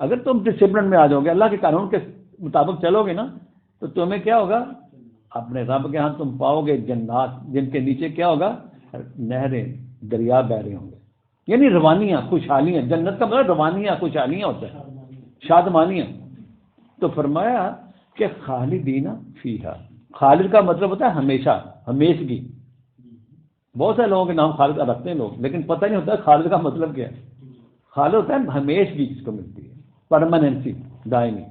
اگر تم ڈسپلن میں آ جاؤ گے، اللہ کے قانون کے مطابق چلو گے نا، تو تمہیں کیا ہوگا، اپنے رب کے ہاں تم پاؤ گے جنات، جن کے نیچے کیا ہوگا، نہریں، دریا بہ رہے ہوں گے، یعنی روانیاں، خوشحالیاں۔ جنت کا مطلب روانیاں، خوشحالیاں ہوتا ہے، شادمانیاں۔ تو فرمایا کہ خالدین فیہا، خالد کا مطلب ہوتا ہے ہمیشہ، ہمیشگی۔ بہت سے لوگوں کے نام خالد رکھتے ہیں لوگ، لیکن پتہ نہیں ہوتا خالد کا مطلب کیا ہے۔ خالد ہوتا ہے ہمیشگی جس کو ملتی ہے، پرماننسی، دائمی،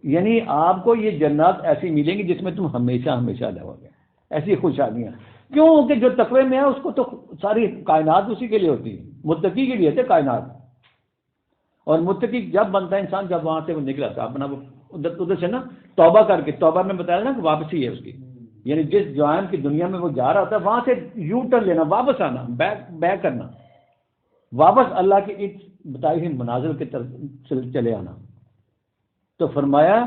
یعنی آپ کو یہ جنات ایسی ملیں گی جس میں تم ہمیشہ ہمیشہ رہو گے، ایسی خوشحالیاں۔ کیوں کہ جو تقوی میں ہے اس کو تو ساری کائنات اسی کے لیے ہوتی ہے، متقی کے لیے ہوتے کائنات۔ اور متقی جب بنتا ہے انسان، جب وہاں سے وہ نکلا تھا اپنا، وہ ادھر سے نا توبہ کر کے، توبہ میں بتایا نا کہ واپسی ہے اس کی، یعنی جس جوان کی دنیا میں وہ جا رہا ہوتا ہے وہاں سے یو ٹرن لینا، واپس آنا، بیک کرنا، واپس اللہ کی ایک بتائی ہوئی منازل کی طرف چلے آنا۔ تو فرمایا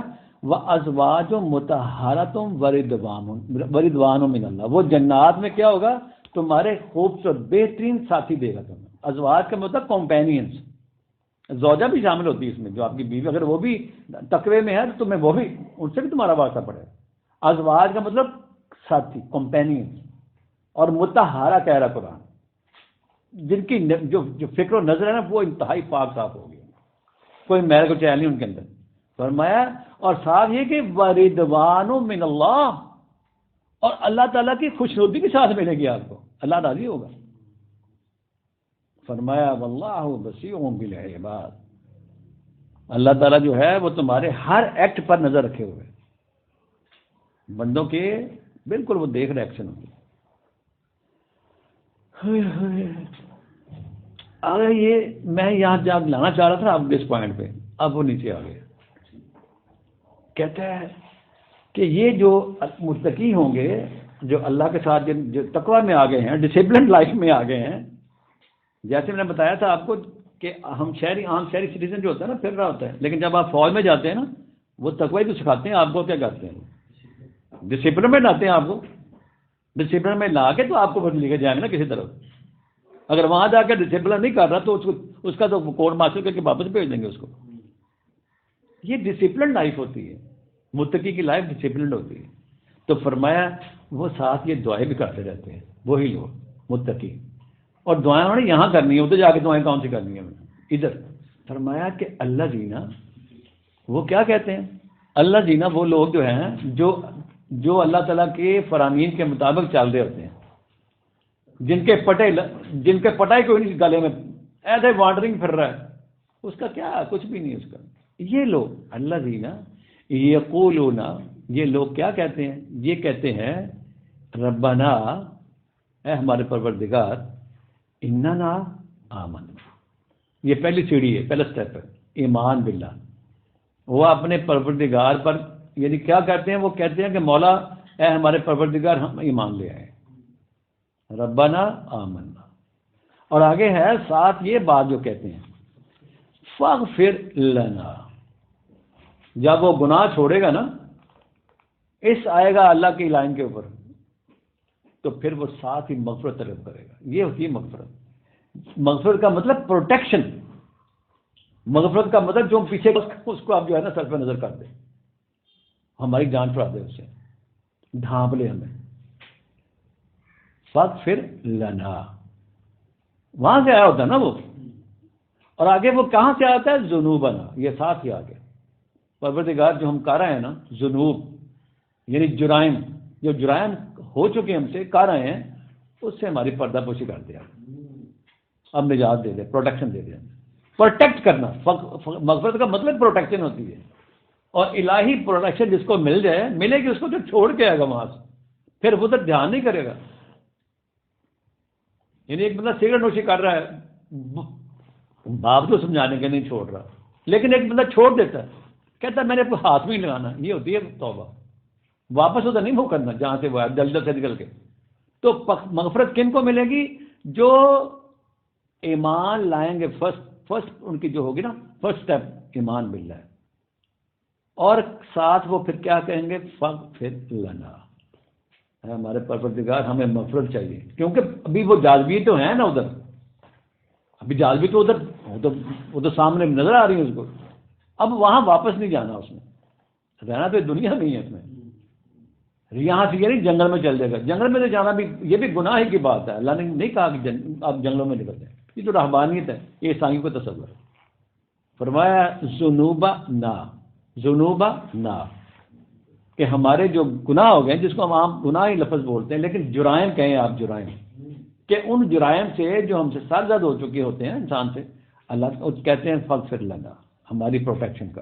وَأَزْوَاجٌ مُطَهَّرَةٌ وَرِضْوَانٌ مِّنَ اللَّهِ، وہ جنات میں کیا ہوگا، تمہارے خوبصورت بہترین ساتھی دے گا تمہیں۔ ازواج کا مطلب کمپینینز، زوجہ بھی شامل ہوتی ہے اس میں، جو آپ کی بیوی اگر وہ بھی تقوی میں ہے تو تمہیں وہ بھی، ان سے بھی تمہارا واسطہ پڑے گا۔ ازواج کا مطلب ساتھی، کمپینینز، اور متحرہ کہہ رہا قرآن، جن کی جو فکر و نظر ہے نا وہ انتہائی پاک صاف ہوگی، کوئی میل کو چیل نہیں ان کے اندر۔ فرمایا اور ساتھ یہ کہ وَرِضْوَانٌ مِّنَ اللَّهِ، اور اللہ تعالیٰ کی خوشنودی کے ساتھ ملے گی آپ کو، اللہ راضی ہوگا۔ فرمایا وَاللَّهُ بَصِيرٌ بِالْعِبَادِ، اللہ تعالیٰ جو ہے وہ تمہارے ہر ایکٹ پر نظر رکھے ہوئے، بندوں کے بالکل وہ دیکھ رہے ایکشن ہوگی۔ اگر یہ میں یہاں جب لانا چاہ رہا تھا اب اس پوائنٹ پہ، اب وہ نیچے آ گئے، کہتا ہے کہ یہ جو متقی ہوں گے، جو اللہ کے ساتھ جو تقوی میں آ گئے ہیں، ڈسپلن لائف میں آ گئے ہیں، جیسے میں نے بتایا تھا آپ کو کہ ہم عام شہری سٹیزن جو ہوتا ہے نا پھر رہا ہوتا ہے، لیکن جب آپ فوج میں جاتے ہیں نا وہ تقوی تو سکھاتے ہیں آپ کو، کیا کرتے ہیں ڈسپلن میں لاتے ہیں آپ کو، ڈسپلن میں لا کے تو آپ کو پھر لے کے جائیں گے نا کسی طرف۔ اگر وہاں جا کے ڈسپلن نہیں کر رہا تو اس کا تو کورٹ مارشل کر کے واپس بھیج دیں گے اس کو۔ یہ ڈسپلن لائف ہوتی ہے، متقی کی لائف ڈسپلنڈ ہوتی ہے۔ تو فرمایا وہ ساتھ یہ دعائیں بھی کرتے رہتے ہیں وہی لوگ متقی، اور دعائیں انہوں نے یہاں کرنی ہے، ادھر جا کے دعائیں کون سی کرنی ہیں ادھر۔ فرمایا کہ اللہ جینا، وہ کیا کہتے ہیں، اللہ جینا وہ لوگ جو ہیں جو اللہ تعالیٰ کے فرامین کے مطابق چل رہے ہوتے ہیں، جن کے پٹائی کوئی نہیں گلے میں، ایسے وانڈرنگ پھر رہا ہے، اس کا کیا کچھ بھی نہیں اس کا۔ یہ لوگ اللہ جینا یقولون، یہ لوگ کیا کہتے ہیں، یہ کہتے ہیں ربنا، اے ہمارے پروردگار، اننا آمن، یہ پہلی سیڑھی ہے، پہلا سٹیپ ہے ایمان باللہ۔ وہ اپنے پروردگار پر یعنی کیا کہتے ہیں، وہ کہتے ہیں کہ مولا اے ہمارے پروردگار ہم ایمان لے آئے، ربنا آمنا۔ اور آگے ہے ساتھ یہ بات جو کہتے ہیں فاغفر لنا، جب وہ گناہ چھوڑے گا نا، اس آئے گا اللہ کی لائن کے اوپر، تو پھر وہ ساتھ ہی مغفرت طلب کرے گا۔ یہ ہوتی ہے مغفرت۔ مغفرت کا مطلب پروٹیکشن، مغفرت کا مطلب جو پیچھے اس کو آپ جو ہے نا سر پہ نظر کر دے، ہماری جان چھڑا دے، اس سے ڈھانپ لے ہمیں۔ فاغفر لنا، وہاں سے آیا ہوتا ہے نا وہ، اور آگے وہ کہاں سے آتا ہے؟ ذنوبنا، یہ ساتھ ہی آگے پروردگار جو ہم کر رہے ہیں نا، ذنوب یعنی جرائم، جو جرائم ہو چکے ہم سے کر رہے ہیں، اس سے ہماری پردہ پوشی کر دیا، اب نجات دے دے، پروٹیکشن دے دے، پروٹیکٹ کرنا۔ مغفرت کا مطلب پروٹیکشن ہوتی ہے، اور الہی پروٹیکشن جس کو مل جائے، ملے گی اس کو، جو چھوڑ کے آئے گا وہاں سے، پھر وہ ادھر دھیان نہیں کرے گا۔ یعنی ایک بندہ سگریٹ نوشی کر رہا ہے، باپ تو سمجھانے کے نہیں چھوڑ رہا، لیکن ایک بندہ چھوڑ دیتا ہے، کہتا ہے میں نے کوئی ہاتھ میں نہیں لگانا، یہ ہوتی ہے توبہ، واپس ادھر نہیں منہ کرنا جہاں سے وہ ہے، دلدل سے نکل کے۔ تو مغفرت کن کو ملے گی؟ جو ایمان لائیں گے، فرسٹ ان کی جو ہوگی نا، فرسٹ سٹیپ ایمان مل رہا ہے، اور ساتھ وہ پھر کیا کہیں گے؟ فغفر لنا، ہمارے پروردگار ہمیں مغفرت چاہیے، کیونکہ ابھی وہ جاذبی تو ہیں نا ادھر، ابھی جاذبی تو ادھر وہ تو سامنے نظر آ رہی ہے اس کو، اب وہاں واپس نہیں جانا، اس میں رہنا تو دنیا میں ہی ہے، اس میں یہاں سے یہ نہیں جنگل میں چل جائے گا، جنگل میں تو جانا بھی یہ بھی گناہ ہی کی بات ہے، اللہ نے نہیں کہا کہ آپ جنگلوں میں نکل جائیں، یہ تو رہبانیت ہے، یہ عیسائیوں کو تصور ہے۔ فرمایا ذنوبا نا، ذنوبا نا، کہ ہمارے جو گناہ ہو گئے، جس کو ہم عام گناہ ہی لفظ بولتے ہیں، لیکن جرائم کہیں آپ، جرائم، کہ ان جرائم سے جو ہم سے سرزد ہو چکے ہوتے ہیں انسان سے، اللہ کہتے ہیں فغفر لنا، ہماری پروٹیکشن کا،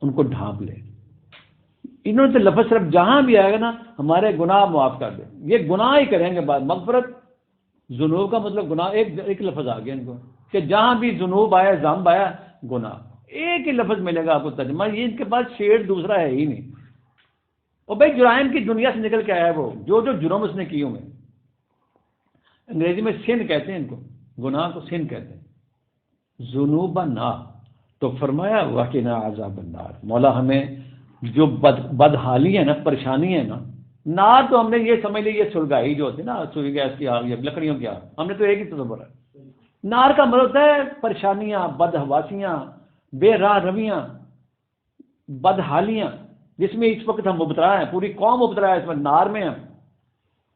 ان کو ڈھانپ لے۔ انہوں نے لفظ صرف جہاں بھی آئے گا نا، ہمارے گناہ معاف کر دے، یہ گناہ ہی کریں گے بعد مغفرت۔ ذنوب کا مطلب گناہ، ایک لفظ آ گیا ان کو، کہ جہاں بھی ذنوب آیا، ذنب آیا، گناہ، ایک ہی لفظ ملے گا آپ کو ترجمہ، یہ ان کے پاس شیڈ دوسرا ہے ہی نہیں۔ اور بھائی جرائم کی دنیا سے نکل کے آیا ہے وہ، جو جرم اس نے کیے ہوئے، انگریزی میں سن کہتے ہیں ان کو، گناہ کو سن کہتے ہیں، ذنوب نا۔ تو فرمایا وقنا عذاب النار، مولا ہمیں جو بدحالی ہے نا، پریشانی ہے نا، نار تو ہم نے یہ سمجھ لی، یہ سلگائی جو ہوتی ہے نا، سوئی گیس کی آگ یا لکڑیوں کی آگ، ہم نے تو ایک ہی تصور ہے۔ نار کا مطلب ہوتا ہے پریشانیاں، بدحواسیاں، بے راہ رویاں، بدحالیاں، جس میں اس وقت ہم مبتلا ہیں، پوری قوم مبتلا ہے اس میں، نار میں ہم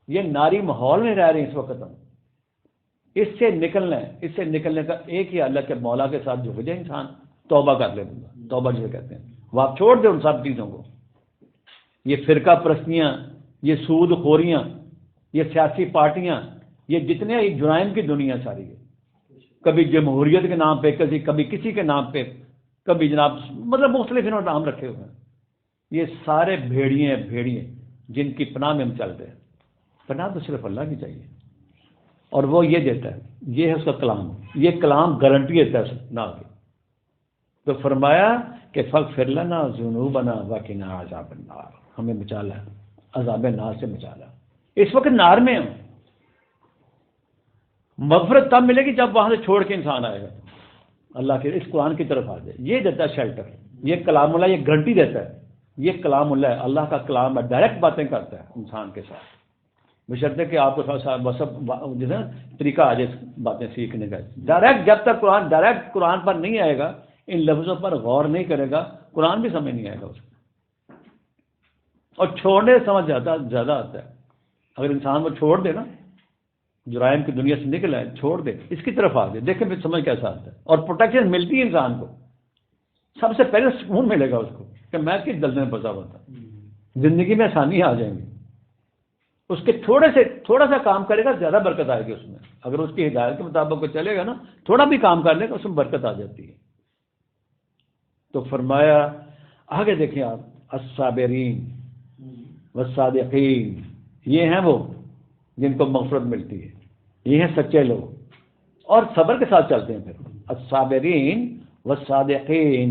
یہ ناری ماحول میں رہ رہے ہیں اس وقت ہم۔ اس سے نکلنا ہے، اس سے نکلنے کا ایک ہی اللہ کے مولا کے ساتھ جھک جائے انسان، توبہ کر لے بندہ، توبہ جسے کہتے ہیں، وہ آپ چھوڑ دیں ان سب چیزوں کو، یہ فرقہ پرستیاں، یہ سود خوریاں، یہ سیاسی پارٹیاں، یہ جتنے جرائم کی دنیا ساری ہے، کبھی جمہوریت کے نام پہ، کبھی کسی کے نام پہ، کبھی جناب مطلب مختلف انہوں نے نام رکھے ہوئے ہیں، یہ سارے بھیڑیے جن کی پناہ میں ہم چلتے ہیں۔ پناہ تو صرف اللہ کی چاہیے، اور وہ یہ دیتا ہے، یہ ہے اس کا کلام، یہ کلام گارنٹی دیتا ہے نہ کی۔ تو فرمایا کہ فغفر لنا ذنوبنا وقنا عذاب النار، ہمیں بچا لا عذاب نار سے، بچا لا۔ اس وقت نار میں ہم، مغفرت تب ملے گی جب وہاں سے چھوڑ کے انسان آئے گا اللہ کے اس قرآن کی طرف آ جائے، یہ دیتا ہے شیلٹر، یہ کلام اللہ، یہ گارنٹی دیتا ہے، یہ کلام اللہ ہے، اللہ کا کلام ہے، ڈائریکٹ باتیں کرتا ہے انسان کے ساتھ، بشرطے کہ آپ کو جیسے طریقہ آ جائے باتیں سیکھنے کا، ڈائریکٹ جب تک ڈائریکٹ قرآن پر نہیں آئے گا، ان لفظوں پر غور نہیں کرے گا، قرآن بھی سمجھ نہیں آئے گا اس کو، اور چھوڑنے سے سمجھ زیادہ آتا ہے۔ اگر انسان وہ چھوڑ دے نا، جرائم کی دنیا سے نکل آئے، چھوڑ دے، اس کی طرف آ جائے، دیکھیں پھر سمجھ کیسا آتا ہے، اور پروٹیکشن ملتی ہے انسان کو، سب سے پہلے سکون ملے گا اس کو کہ میں کس دلدل میں پھنسا ہوا تھا، زندگی میں آسانی آ جائیں گی، اس کے تھوڑا سا کام کرے گا، زیادہ برکت آئے گی اس میں، اگر اس کی ہدایت کے مطابق وہ چلے گا نا، تھوڑا بھی کام کر لے گا، اس میں برکت آ جاتی ہے۔ تو فرمایا آگے دیکھیں آپ، الصابرین والصادقین، یہ ہیں وہ جن کو مغفرت ملتی ہے، یہ ہیں سچے لوگ، اور صبر کے ساتھ چلتے ہیں۔ پھر الصابرین والصادقین،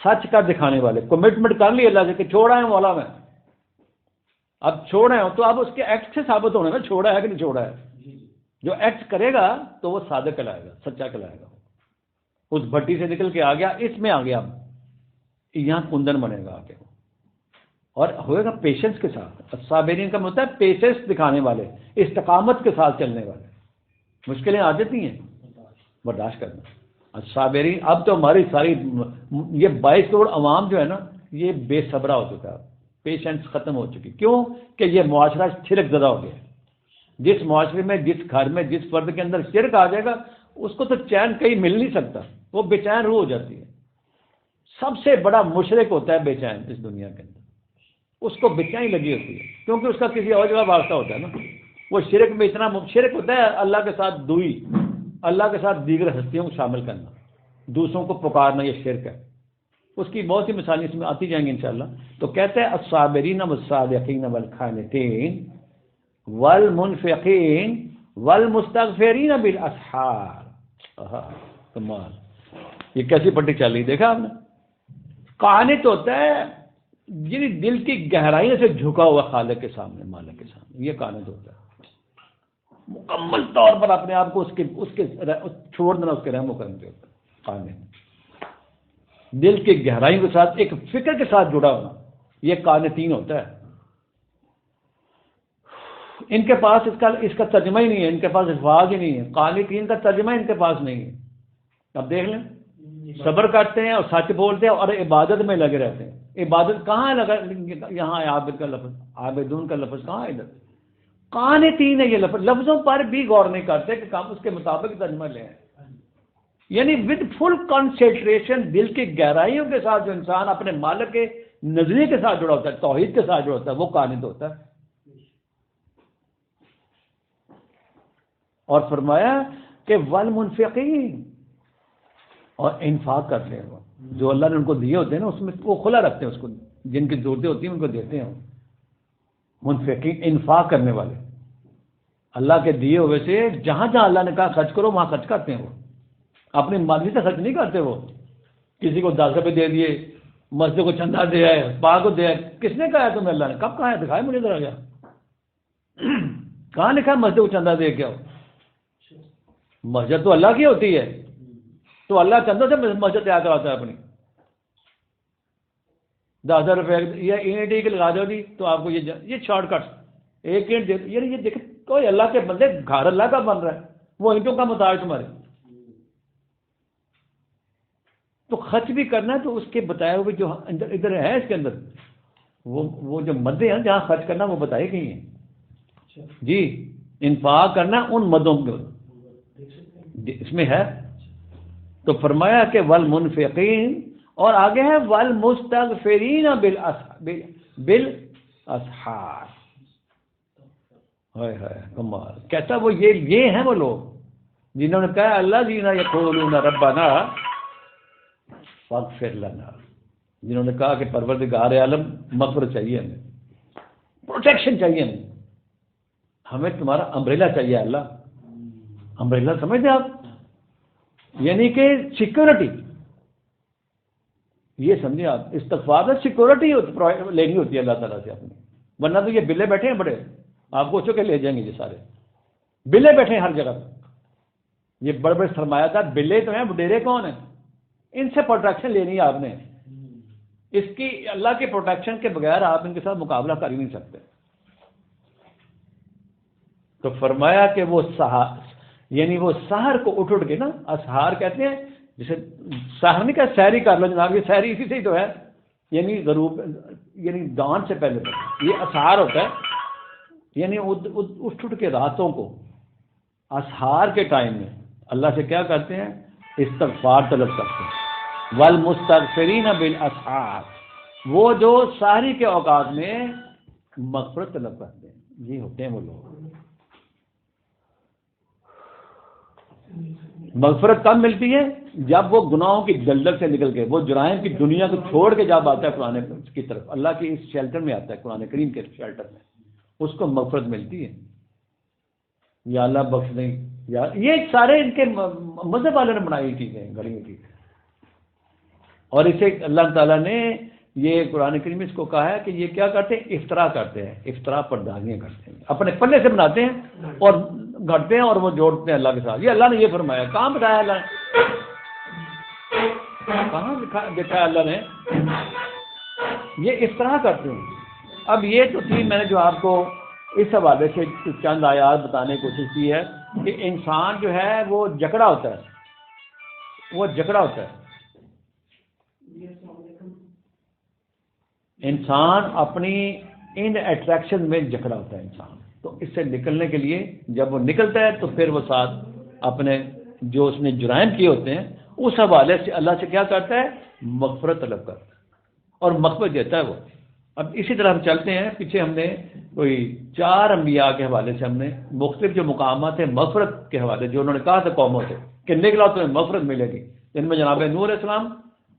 سچ کا دکھانے والے، کمٹمنٹ کر لی اللہ سے کہ چھوڑا ہے مولا میں، اب چھوڑے ہو تو اب اس کے ایکٹ سے ثابت ہونا نا چھوڑا ہے کہ نہیں چھوڑا ہے، جو ایکٹ کرے گا تو وہ صادق کہلائے گا، سچا کہلائے گا، اس بھٹی سے نکل کے آ گیا، اس میں آ گیا، یہاں کندن بنے گا آگے، اور ہوئے گا پیشنس کے ساتھ۔ الصابرین کا مطلب ہے پیشنس دکھانے والے، استقامت کے ساتھ چلنے والے، مشکلیں آ جاتی ہیں برداشت کرنا۔ الصابرین، اب تو ہماری ساری یہ 22 کروڑ عوام جو ہے نا، یہ بے صبرا ہو چکا ہے، پیشنس ختم ہو چکی، کیوں کہ یہ معاشرہ شرک زدہ ہو گیا، جس معاشرے میں، جس گھر میں، جس فرد کے اندر شرک آ جائے گا، اس کو تو چین کہیں مل نہیں سکتا، وہ بے چین روح ہو جاتی ہے۔ سب سے بڑا مشرک ہوتا ہے بے چین اس دنیا کے اندر، اس کو بے چینی لگی ہوتی ہے، کیونکہ اس کا کسی اور جگہ واسطہ ہوتا ہے نا۔ وہ شرک میں اتنا شرک ہوتا ہے، اللہ کے ساتھ دوئی، اللہ کے ساتھ دیگر ہستیوں کو شامل کرنا، دوسروں کو پکارنا، یہ شرک ہے۔ اس کی بہت سی مثالیں اس میں آتی جائیں گی انشاءاللہ۔ تو کہتے ہیں الصابرین والصادقین والقانتین والمنفقین والمستغفرین بالاسحار۔ کمال، یہ کیسی پٹی چل رہی دیکھا آپ نے؟ قانت ہوتا ہے یعنی دل کی گہرائیوں سے جھکا ہوا خالق کے سامنے، مالک کے سامنے، یہ قانت ہوتا ہے۔ مکمل طور پر اپنے آپ کو اس کے چھوڑ دینا، اس کے رحم و کرم کے اوپر قانت، دل کی گہرائیوں کے ساتھ ایک فکر کے ساتھ جڑا ہونا، یہ قانتین ہوتا ہے۔ ان کے پاس اس کا ترجمہ ہی نہیں ہے، ان کے پاس الفاظ ہی نہیں ہے، قانتین کا ترجمہ ان کے پاس نہیں ہے۔ اب دیکھ لیں، صبر کرتے ہیں اور سچ بولتے ہیں اور عبادت میں لگے رہتے ہیں۔ عبادت کہاں ہے لگا؟ یہاں ہے عابد کا لفظ، عابدون کا لفظ کہاں ہے ادھر؟ قانتین ہے یہ لفظ، لفظوں پر بھی غور نہیں کرتے کہ کام اس کے مطابق ترجمہ لے آئیں۔ یعنی ود فل کنسنٹریشن، دل کی گہرائیوں کے ساتھ جو انسان اپنے مالک کے نظریے کے ساتھ جڑا ہوتا ہے، توحید کے ساتھ جڑا ہوتا ہے، وہ قانت ہوتا ہے۔ اور فرمایا کہ والمنفقین، اور انفاق کرتے ہیں، وہ جو اللہ نے ان کو دیے ہوتے ہیں نا، اس میں وہ کھلا رکھتے ہیں، اس کو جن کی ضرورتیں ہوتی ہیں ان کو دیتے ہیں۔ منفقین، انفاق کرنے والے، اللہ کے دیے ہوئے سے جہاں جہاں اللہ نے کہا خرچ کرو وہاں خرچ کرتے ہیں۔ وہ اپنی مرضی سے خرچ نہیں کرتے، وہ کسی کو 10 روپے دے دیے، مسجد کو چندہ دے آئے، پاک کو دے آئے۔ کس نے کہا ہے تمہیں؟ اللہ نے کب کہا ہے؟ دکھائے مجھے ذرا، گیا کہاں لکھا ہے مسجد کو چندہ دے کے آؤ؟ مسجد تو اللہ کی ہوتی ہے، تو اللہ چندہ سے مسجد تیار کرواتا ہے اپنی۔ 10,000 روپے یہ اینٹ ایک لگا دو جی، تو آپ کو یہ شارٹ کٹ ایک اینٹ دے، یعنی یہ دیکھ کوئی اللہ کے بندے، گھر اللہ کا بن رہا ہے، وہ اینٹوں کا محتاج تمہارے۔ تو خرچ بھی کرنا ہے تو اس کے بتائے ہوئے جو ادھر ہے اس کے اندر، وہ جو مدیں ہیں جہاں خرچ کرنا وہ بتائے گئی ہیں جی۔ انفاق کرنا ان مدوں میں اس میں ہے۔ تو فرمایا کہ والمنفقین، اور آگے ہے والمستغفرین بالاسحار۔ ہائے ہائے کمال، کہتا وہ یہ ہیں وہ لوگ جنہوں نے کہا الذین یقولون ربنا فاغفر لنا، جنہوں نے کہا کہ پروردگار عالم مغفرت چاہیے، ہمیں پروٹیکشن چاہیے، ہمیں تمہارا امبریلا چاہیے اللہ۔ امبریلا سمجھتے آپ؟ یعنی کہ سیکورٹی، یہ سمجھیں آپ، استغفار میں سیکورٹی لینی ہوتی ہے اللہ تعالیٰ سے اپنی، ورنہ تو یہ بلے بیٹھے ہیں بڑے، آپ کو چکے لے جائیں گے یہ سارے بلے بیٹھے ہیں ہر جگہ پہ، یہ بڑے بڑے سرمایہ دار بلے تو ہیں، ڈیرے کون ہیں؟ ان سے پروٹیکشن لینی ہے آپ نے، اس کی اللہ کے پروٹیکشن کے بغیر آپ ان کے ساتھ مقابلہ کر ہی نہیں سکتے۔ تو فرمایا کہ وہ یعنی وہ سحر کو اٹھ کے نا، اسحار کہتے ہیں جسے سحر نہیں کہتے، سحری کر لو جناب، یہ سحری اسی سے ہی تو ہے، یعنی غروب، یعنی دان سے پہلے تک یہ اسحار ہوتا ہے، یعنی اٹھ کے راتوں کو اسحار کے ٹائم میں اللہ سے کیا کرتے ہیں؟ استغفار طلب کرتے ہیں۔ والمستغفرین بالاسحار، وہ جو سحری کے اوقات میں مغفرت طلب کرتے ہیں، یہ ہوتے ہیں وہ لوگ۔ مغفرت کب ملتی ہے؟ جب وہ گناہوں کی دلدل سے نکل کے، وہ جرائم کی دنیا کو چھوڑ کے جب آتا ہے قرآن کی طرف، اللہ کی اس شیلٹر میں آتا ہے، قرآن کریم کے شیلٹر میں، اس کو مغفرت ملتی ہے۔ یا اللہ بخش دیں، یا یہ سارے ان کے مذہب والے نے بنائی چیزیں گھڑی ہوئی چیزیں، اور اسے اللہ تعالیٰ نے یہ قرآن کریم میں اس کو کہا ہے کہ یہ کیا کرتے ہیں؟ افطرا کرتے ہیں، افطرا پردازیاں کرتے ہیں، اپنے پلے سے بناتے ہیں اور گھٹتے ہیں اور وہ جوڑتے ہیں اللہ کے ساتھ۔ یہ اللہ نے یہ فرمایا، کہاں بتایا اللہ نے؟ کہاں لکھا ہے اللہ نے؟ یہ افطرا کرتے ہیں۔ اب یہ تو تھی میں نے جو آپ کو اس حوالے سے چند آیات بتانے کی کوشش کی ہے کہ انسان جو ہے وہ جکڑا ہوتا ہے، وہ جکڑا ہوتا ہے، انسان اپنی ان اٹریکشن میں جکڑا ہوتا ہے انسان۔ تو اس سے نکلنے کے لیے جب وہ نکلتا ہے تو پھر وہ ساتھ اپنے جو اس نے جرائم کیے ہوتے ہیں اس حوالے سے اللہ سے کیا کرتا ہے؟ مغفرت طلب کرتا ہے اور مغفرت دیتا ہے وہ۔ اب اسی طرح ہم چلتے ہیں پیچھے، ہم نے کوئی 4 انبیاء کے حوالے سے ہم نے مختلف جو مقامات ہیں مغفرت کے حوالے، جو انہوں نے کہا تھا قوموں سے کہ نکلا تمہیں مغفرت ملے گی، جن میں جناب نوح علیہ السلام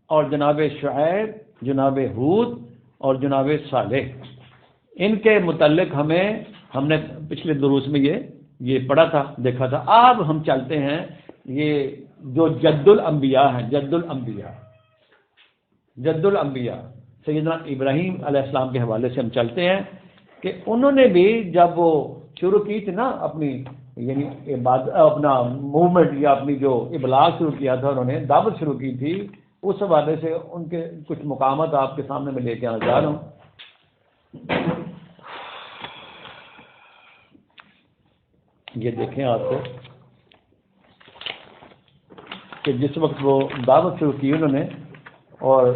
اور جناب شعیب، جناب ہود اور جناب صالح، ان کے متعلق ہم نے پچھلے دروس میں یہ پڑھا تھا، دیکھا تھا۔ اب ہم چلتے ہیں یہ جو جد الانبیاء ہیں، جد الانبیاء سیدنا ابراہیم علیہ السلام کے حوالے سے ہم چلتے ہیں کہ انہوں نے بھی جب وہ شروع کی تھی نا اپنی یعنی اپنا موومنٹ یا اپنی جو ابلاغ شروع کیا تھا، انہوں نے دعوت شروع کی تھی، اس حوالے سے ان کے کچھ مقامات آپ کے سامنے میں لے کے آنا چاہ رہا ہوں۔ یہ دیکھیں آپ کو کہ جس وقت وہ دعوت شروع کی انہوں نے اور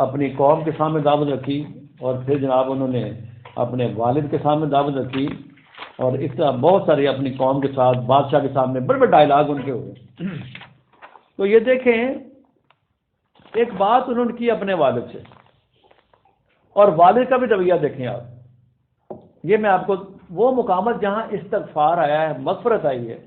اپنی قوم کے سامنے دعوت رکھی، اور پھر جناب انہوں نے اپنے والد کے سامنے دعوت رکھی، اور اس طرح بہت سارے اپنی قوم کے ساتھ بادشاہ کے سامنے بڑے بڑے ڈائلاگ ان کے ہوئے۔ تو یہ دیکھیں ایک بات انہوں نے کی اپنے والد سے، اور والد کا بھی رویہ دیکھیں آپ۔ یہ میں آپ کو وہ مقامات جہاں استغفار آیا ہے، مغفرت آئی ہے،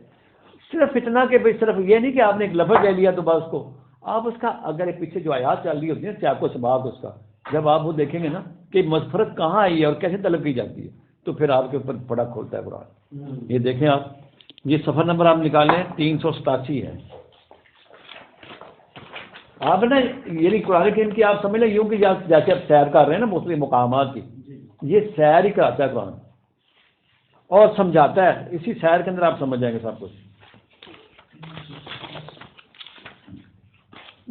صرف اتنا کہ بھئی صرف یہ نہیں کہ آپ نے ایک لفظ لے لیا تو بس کو آپ اس کا اگر پیچھے جو آیات چل رہی ہوتی ہے سیاق و سباق اس کا، جب آپ وہ دیکھیں گے نا کہ مغفرت کہاں آئی ہے اور کیسے طلب کی جاتی ہے، تو پھر آپ کے اوپر بڑا کھولتا ہے قرآن۔ یہ دیکھیں آپ، یہ صفحہ نمبر آپ نکالیں 387 ہے۔ آپ نا یعنی قرآن کریم کی آپ سمجھ لیں یوں کہ جیسے آپ سیر کر رہے ہیں نا مختلف مقامات کی، یہ سیر ہی کراتا ہے قرآن اور سمجھاتا ہے، اسی سیر کے اندر آپ سمجھ جائیں گے سب کچھ۔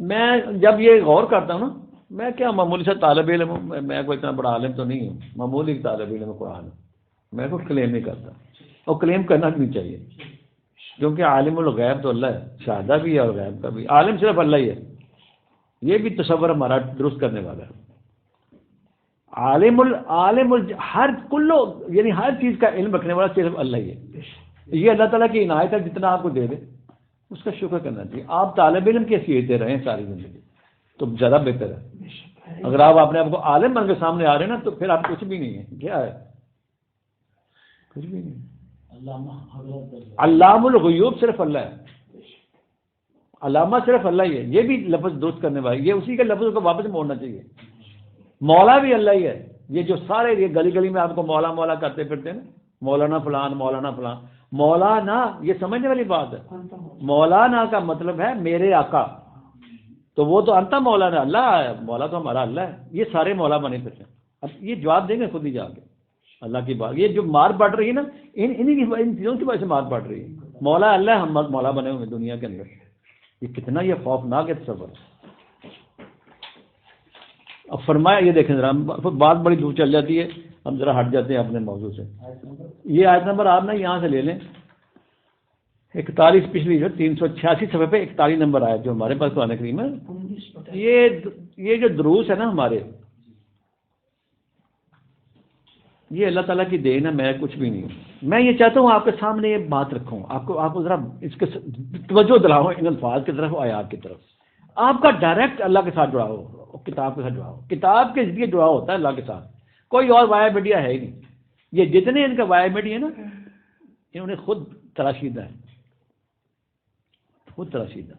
میں جب یہ غور کرتا ہوں نا، میں کیا معمولی سا طالب علم ہوں، میں کوئی اتنا بڑا عالم تو نہیں ہوں، معمولی طالب علم قرآن، میں کوئی کلیم نہیں کرتا، اور کلیم کرنا بھی نہیں چاہیے، کیونکہ عالم الغیب تو اللہ ہے، شہادہ بھی ہے اور غیب کا بھی، عالم صرف اللہ ہی ہے، یہ بھی تصور ہمارا درست کرنے والا ہے۔ عالم ہر کلو یعنی ہر چیز کا علم رکھنے والا صرف اللہ ہی ہے۔ یہ اللہ تعالیٰ کی عنایت ہے، جتنا آپ کو دے دے اس کا شکر کرنا چاہیے۔ آپ طالب علم کی حیثیت دے رہے ہیں ساری زندگی تو زیادہ بہتر ہے۔ اگر آپ اپنے آپ کو عالم بن کے سامنے آ رہے ہیں نا تو پھر آپ کچھ بھی نہیں ہیں۔ کیا ہے؟ کچھ بھی نہیں۔ علام الغیوب صرف اللہ ہے، علامہ صرف اللہ ہی ہے۔ یہ بھی لفظ درست کرنے والی، یہ اسی کے لفظ کو واپس موڑنا چاہیے۔ مولا بھی اللہ ہی ہے۔ یہ جو سارے یہ گلی گلی میں آپ کو مولا مولا کرتے پھرتے ہیں نا، مولانا فلان مولانا فلان، مولانا یہ سمجھنے والی بات ہے۔ مولانا کا مطلب ہے میرے آقا، تو وہ تو انتا مولانا اللہ ہے، مولا تو ہمارا اللہ ہے۔ یہ سارے مولا بنے پھرتے ہیں۔ اب یہ جواب دیں گے خود ہی جا کے اللہ کی بات۔ یہ جو مار پڑ رہی ہے نا ان چیزوں کی وجہ سے مار پڑ رہی ہے۔ مولا اللہ ہے، ہم مولا بنے ہوئے دنیا کے اندر۔ یہ کتنا یہ خوفناک ہے تصور۔ اب فرمایا، یہ دیکھیں ذرا، بات بڑی دور چل جاتی ہے، ہم ذرا ہٹ جاتے ہیں اپنے موضوع سے۔ یہ آیت نمبر آپ نا یہاں سے لے لیں 41، پچھلی جو 386 صفحے پہ 41 نمبر آیت جو ہمارے پاس قرآن کریم ہے۔ یہ جو دروس ہے نا ہمارے، یہ اللہ تعالیٰ کی دین ہے، میں کچھ بھی نہیں ہوں۔ میں یہ چاہتا ہوں آپ کے سامنے یہ بات رکھوں، آپ کو ذرا اس کے توجہ دلاؤں ان الفاظ کی طرف، آیات کی طرف۔ آپ کا ڈائریکٹ اللہ کے ساتھ جڑا ہو، کتاب کے ساتھ جڑا ہو، کتاب کے ذریعے جڑا ہوتا ہے اللہ کے ساتھ، کوئی اور وایا میڈیا ہے ہی نہیں۔ یہ جتنے ان کا وایا میڈیا ہے نا، انہوں نے خود تراشیدہ ہے، خود تراشیدہ۔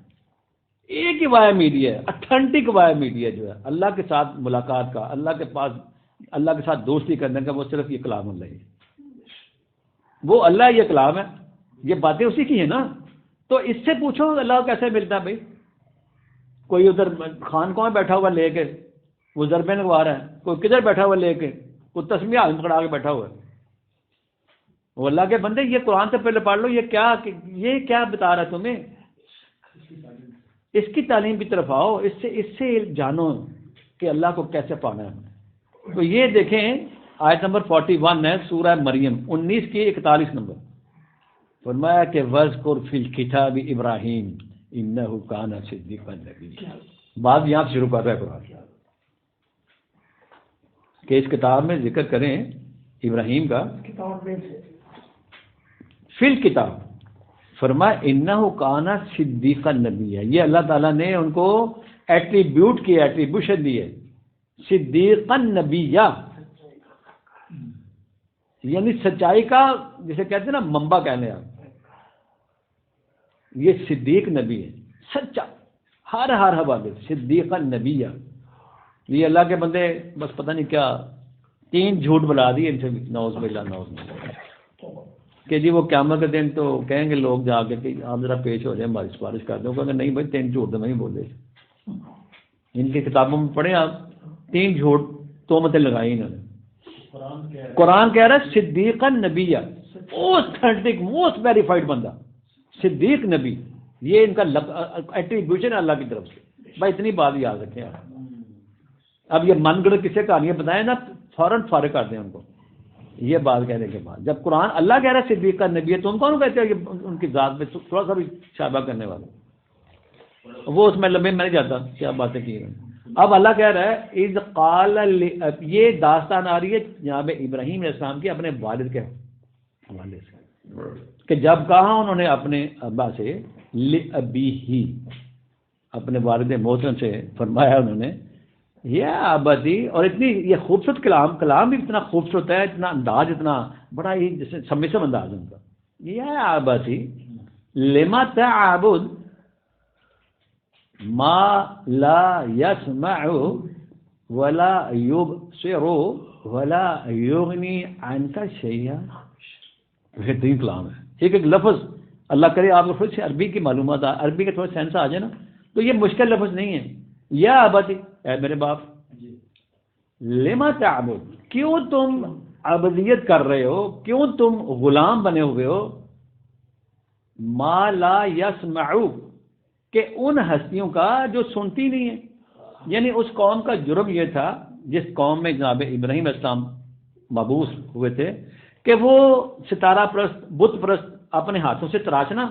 ایک ہی وایا میڈیا ہے، اتھینٹک وایا میڈیا جو ہے اللہ کے ساتھ ملاقات کا، اللہ کے پاس اللہ کے ساتھ دوستی کرنے کا، وہ صرف یہ کلام اللہ ہے۔ وہ اللہ یہ کلام ہے، یہ باتیں اسی کی ہیں نا۔ تو اس سے پوچھو اللہ کیسے ملتا ہے بھائی؟ کوئی ادھر خان کون بیٹھا ہوا لے کے وہ ضربیں لگوا رہا ہے، کوئی کدھر بیٹھا ہوا لے کے کوئی تسمیہ ہاتھ پکڑا کے بیٹھا ہوا ہے۔ وہ اللہ کے بندے یہ قرآن سے پہلے پڑھ لو، یہ کیا بتا رہا ہے تمہیں؟ اس کی تعلیم کی طرف آؤ، اس سے جانو کہ اللہ کو کیسے پانا ہے۔ تو یہ دیکھیں آیت نمبر 41 ہے سورہ مریم 19 کی 41 نمبر۔ فرمایا کہ وَاذْكُرْ فِي الْكِتَابِ ابراہیم إِنَّهُ كَانَ صِدِّيقًا نَبِيًّا۔ بات یہاں سے شروع کر رہا ہے قرآن کہ اس کتاب میں ذکر کریں ابراہیم کا، فی الکتاب، فرمایا انہ کان صدیقا نبی ہے، یہ اللہ تعالیٰ نے ان کو ایٹریبیوٹ کیا، ایٹریبیوشن دی ہے صدیقا نبی، یعنی سچائی کا جسے کہتے ہیں نا منبع کہنے آپ، یہ صدیق نبی ہے، سچا ہر حوالے صدیقا نبی۔ یہ اللہ کے بندے بس پتہ نہیں کیا 3 جھوٹ بلا دیے ان سے، نعوذ باللہ نعوذ باللہ، کہ جی وہ قیامت کے دن تو کہیں گے لوگ جا کے کہ آپ ذرا پیش ہو جائیں ہماری سفارش کر دیں، کہیں گے نہیں بھائی 3 جھوٹ تو نہیں بولے، ان کی کتابوں میں پڑھیں آپ 3 جھوٹ تہمتیں لگائی انہوں نے۔ قرآن کہہ رہا ہے صدیق نبی، اوتھینٹک موسٹ ویریفائڈ بندہ صدیق نبی، یہ ان کا ایٹریبیوشن ہے اللہ کی طرف سے۔ بھائی اتنی بات یاد رکھیں آپ، اب یہ من گڑھ کسے کہانیاں بتائیں نا فوراً فارغ کر دیں ان کو، یہ بات کہنے کے بعد جب قرآن اللہ کہہ رہا ہے صدیق کا نبی ہے تو ان کون کہتے ہیں کہ ان کی ذات میں تھوڑا سا بھی شابہ کرنے والا، وہ اس میں لمبے میں نہیں جاتا کیا باتیں کی ہیں۔ اب اللہ کہہ رہا ہے اذ قال، یہ داستان آ رہی ہے جناب ابراہیم علیہ السلام کی اپنے والد کے حوالے سے، کہ جب کہا انہوں نے اپنے ابا سے لابیہ، اپنے والد محترم سے فرمایا انہوں نے یا ابتی، اور اتنی یہ خوبصورت کلام بھی اتنا خوبصورت ہے، اتنا انداز اتنا بڑا ہی جیسے سمسم انداز ان کا، یا ابتی لما تعبد ما لا يسمع ولا يبصر ولا يغني عنك شيئا۔ بہترین کلام ہے، ایک لفظ اللہ کرے آپ کو تھوڑی سی عربی کی معلومات، عربی کے تھوڑے سینس آ جائے نا تو یہ مشکل لفظ نہیں ہے۔ یا ابتی، اے میرے باپ، لما تعبد، کیوں تم عبودیت کر رہے ہو، کیوں تم غلام بنے ہوئے ہو، ما لا يسمع، کہ ان ہستیوں کا جو سنتی نہیں ہے۔ یعنی اس قوم کا جرم یہ تھا جس قوم میں جناب ابراہیم علیہ السلام مبعوث ہوئے تھے کہ وہ ستارہ پرست بت پرست اپنے ہاتھوں سے تراشنا